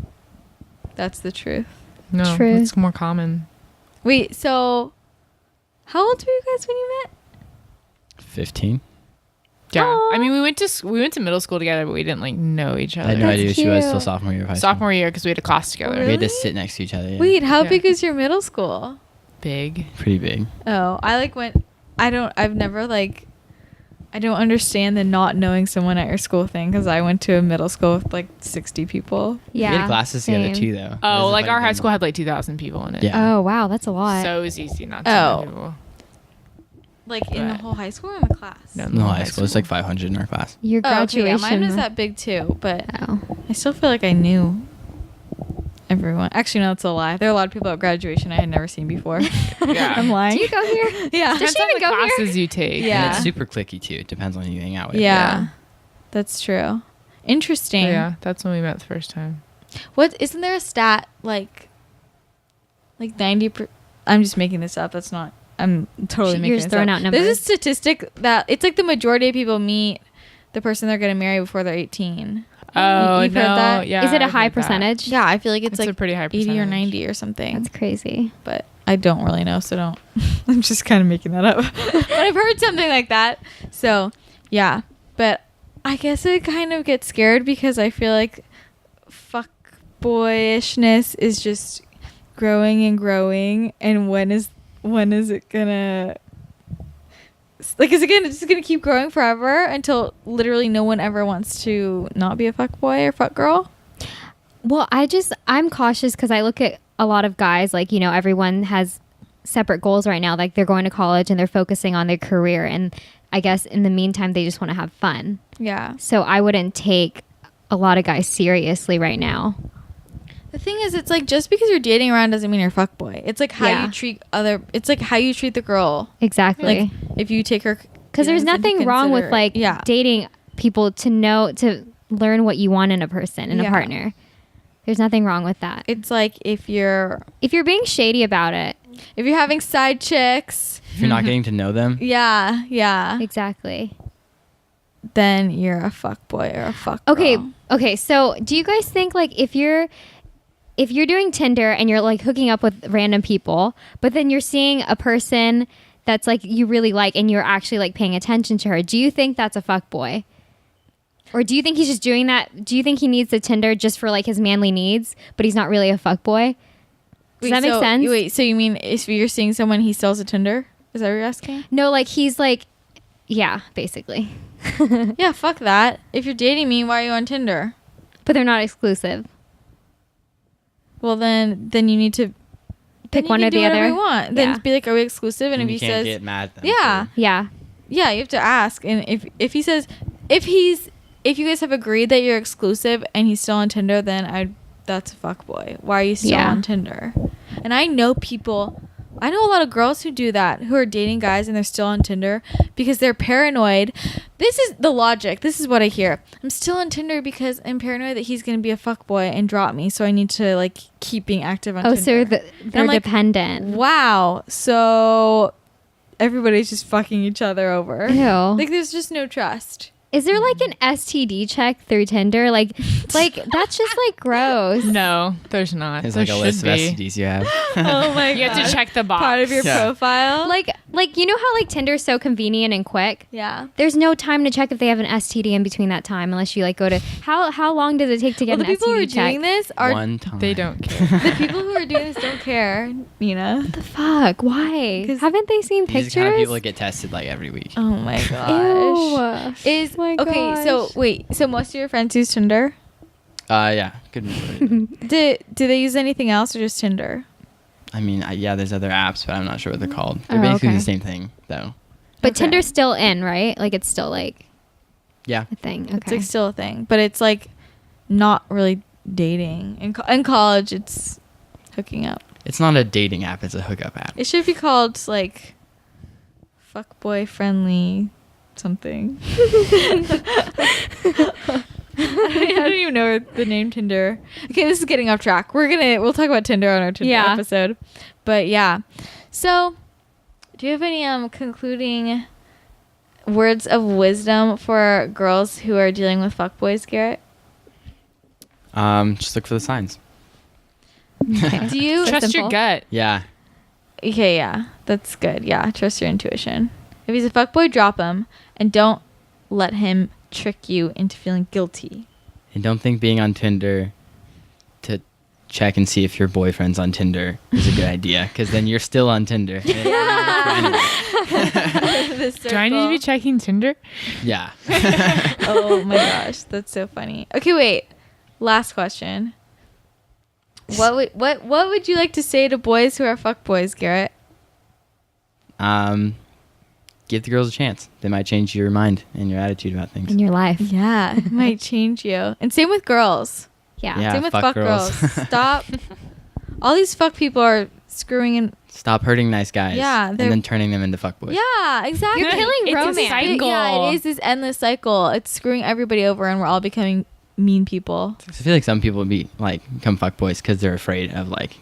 That's the truth. No, True. it's more common. Wait, so how old were you guys when you met? 15. Yeah. Aw. I mean, we went to middle school together, but we didn't like know each I other. had no That's idea who she was till cute. sophomore year of high school. Sophomore year because we had a class together. Really? We had to sit next to each other. Yeah. Wait, how Yeah. big is your middle school? Big. Pretty big. Oh, I've never like, I don't understand the not knowing someone at your school thing because I went to a middle school with like 60 people. Yeah. We had classes together same. too, though. Oh, This is, like our high being- school had like 2,000 people in it. Yeah. Oh, wow. That's a lot. So it was easy not to Oh. know people. Like in the But- whole high school or in the class? No, No, high school. It's like 500 in our class. Your Oh, okay, yeah, graduation. mine was that big too, but Oh. I still feel like I knew everyone. Actually, no, it's a lie. There are a lot of people at graduation I had never seen before. Yeah. I'm lying. Do you go here? Yeah. Does Depends she on even the go here? classes you take. Yeah. And it's super clicky too. It depends on who you hang out with. Yeah. That's true. Interesting. Yeah, that's when we met the first time. What isn't there a stat like 90 I'm just making this up. That's not I'm totally You're making just this throwing up. out There's numbers. a statistic that it's like the majority of people meet the person they're going to marry before they're 18. Oh, You've no. heard that? Yeah. Is it a I've high heard that. percentage? Yeah, I feel like it's It's like a pretty high 80 or percentage. 90 or something. That's crazy. But I don't really know, so don't. I'm just kind of making that up. But I've heard something like that. So, yeah. But I guess I kind of get scared because I feel like fuckboyishness is just growing and growing. And when is it gonna... Like, is it just gonna keep growing forever until literally no one ever wants to not be a fuckboy or fuckgirl? Well, I'm cautious because I look at a lot of guys, like, you know, everyone has separate goals right now. Like, they're going to college and they're focusing on their career. And I guess in the meantime, they just want to have fun. Yeah. So I wouldn't take a lot of guys seriously right now. The thing is, it's like just because you're dating around doesn't mean you're a fuckboy. It's like how Yeah. you treat it's like how you treat the girl. Exactly. Like if you take her, Because there's feelings into nothing wrong with, like, yeah. dating people to learn what you want in a person, in Yeah. a partner. There's nothing wrong with that. It's like if you're Being shady about it. having side chicks, If you're not getting to know them, yeah, Exactly. then you're a fuckboy or a fuck. Okay. So do you guys think, like, if you're doing Tinder and you're like hooking up with random people, but then you're seeing a person that's like you really like and you're actually like paying attention to her, do you think that's a fuckboy? Or do you think he's just doing that? Do you think he needs the Tinder just for like his manly needs, but he's not really a fuckboy? Does that make sense? Wait, so you mean if you're seeing someone he sells a Tinder? Is that what you're asking? No, like he's like, yeah, basically. Yeah, fuck that. If you're dating me, why are you on Tinder? But they're not exclusive. Well, then you need to pick you one can or do the whatever other. you want. Yeah. Then be like, are we exclusive? And And if you he can't says, get mad at them. yeah. too. Yeah. yeah, you have to ask. And if he says, if you guys have agreed that you're exclusive and he's still on Tinder, then that's a fuckboy. Why are you still Yeah. on Tinder? And I know a lot of girls who do that, who are dating guys and they're still on Tinder because they're paranoid. This is the logic. This is what I hear. I'm still on Tinder because I'm paranoid that he's going to be a fuckboy and drop me. So I need to like keep being active on Tinder. So they're like, dependent. Wow. So everybody's just fucking each other over. Ew. Like there's just no trust. Is there like an STD check through Tinder? Like that's just like gross. No, there's not. There's There like a list of should be. STDs you have. Oh my You have to check the box. Part of your Yeah. profile. Like you know how like Tinder's so convenient and quick? yeah. There's no time to check if they have an STD in between that time unless you like go to how long does it take to get Well, the an people who are STD check? doing this are One time. They don't care. the people who are doing this don't care, Nina. What the fuck? Why? 'Cause Haven't they seen These are the pictures? kind of people that get tested like every week. Oh my gosh. Ew. Is My okay. So gosh. wait. So most of your friends use Tinder. Yeah. Good majority. Do they use anything else or just Tinder? I mean, yeah, there's other apps, but I'm not sure what they're called. They're Oh, basically okay. the same thing, though. But Okay. Tinder's still in, right? Like it's still like Yeah. a thing. Okay. It's like still a thing, but it's like not really dating. In college, it's hooking up. It's not a dating app. It's a hookup app. It should be called like fuckboy friendly something. I don't even know the name Tinder. Okay, this is getting off track. We'll talk about Tinder on our Tinder Yeah. episode. But yeah. So, do you have any concluding words of wisdom for girls who are dealing with fuckboys, Garrett? Just look for the signs. Okay. Do you Trust your Simple. gut. Yeah. Okay, yeah. That's good. Yeah, trust your intuition. If he's a fuckboy, drop him and don't let him trick you into feeling guilty. And don't think being on Tinder to check and see if your boyfriend's on Tinder is a good idea, because then you're still on Tinder. Do I need to be checking Tinder? Yeah. Oh my gosh, that's so funny. Okay, wait. Last question. What would you like to say to boys who are fuckboys, Garrett? Give the girls a chance. They might change your mind and your attitude about things. In your life. Yeah, it might change you. And same with girls. Yeah. Yeah. Same with fuck fuck girls. girls. Stop. All these fuck people are screwing in. Stop hurting nice guys. Yeah, and they're- then turning them into fuckboys. Yeah, exactly. You're killing It's a romance. cycle. Yeah, it is this endless cycle. It's screwing everybody over, and we're all becoming mean people. I feel like some people become fuckboys because they're afraid of like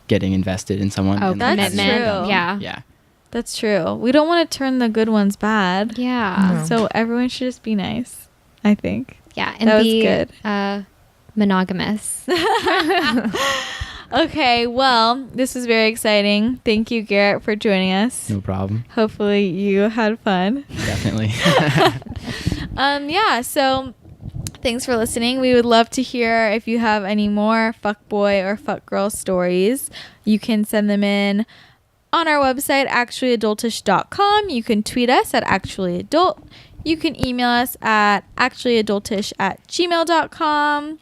getting invested in someone. Oh, and, like, that's commitment. true. Yeah. Yeah. That's true. We don't want to turn the good ones bad. Yeah. No. So everyone should just be nice, I think. Yeah. And That was be good. monogamous. Okay, well, this was very exciting. Thank you, Garrett, for joining us. No problem. Hopefully you had fun. Definitely. Yeah, so thanks for listening. We would love to hear if you have any more fuckboy or fuckgirl stories. You can send them in on our website, actuallyadultish.com. You can tweet us at actuallyadult. You can email us at actuallyadultish@gmail.com.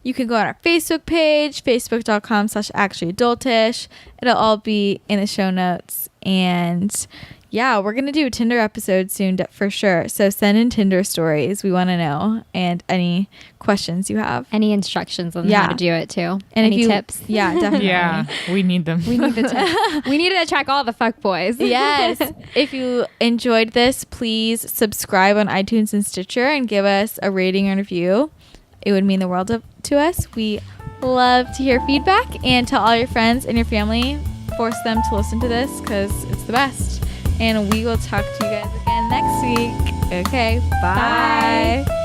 You can go on our Facebook page, facebook.com/actuallyadultish. It'll all be in the show notes. And yeah, we're going to do a Tinder episode soon for sure. So send in Tinder stories. We want to know. And any questions you have. Any instructions on Yeah. how to do it too? And Any if you, tips? Yeah, definitely. Yeah, we need them. We need the tips. We need to track all the fuck boys. Yes. If you enjoyed this, please subscribe on iTunes and Stitcher and give us a rating and review. It would mean the world to us. We love to hear feedback, and tell all your friends and your family. Force them to listen to this because it's the best. And we will talk to you guys again next week. Okay, bye. Bye.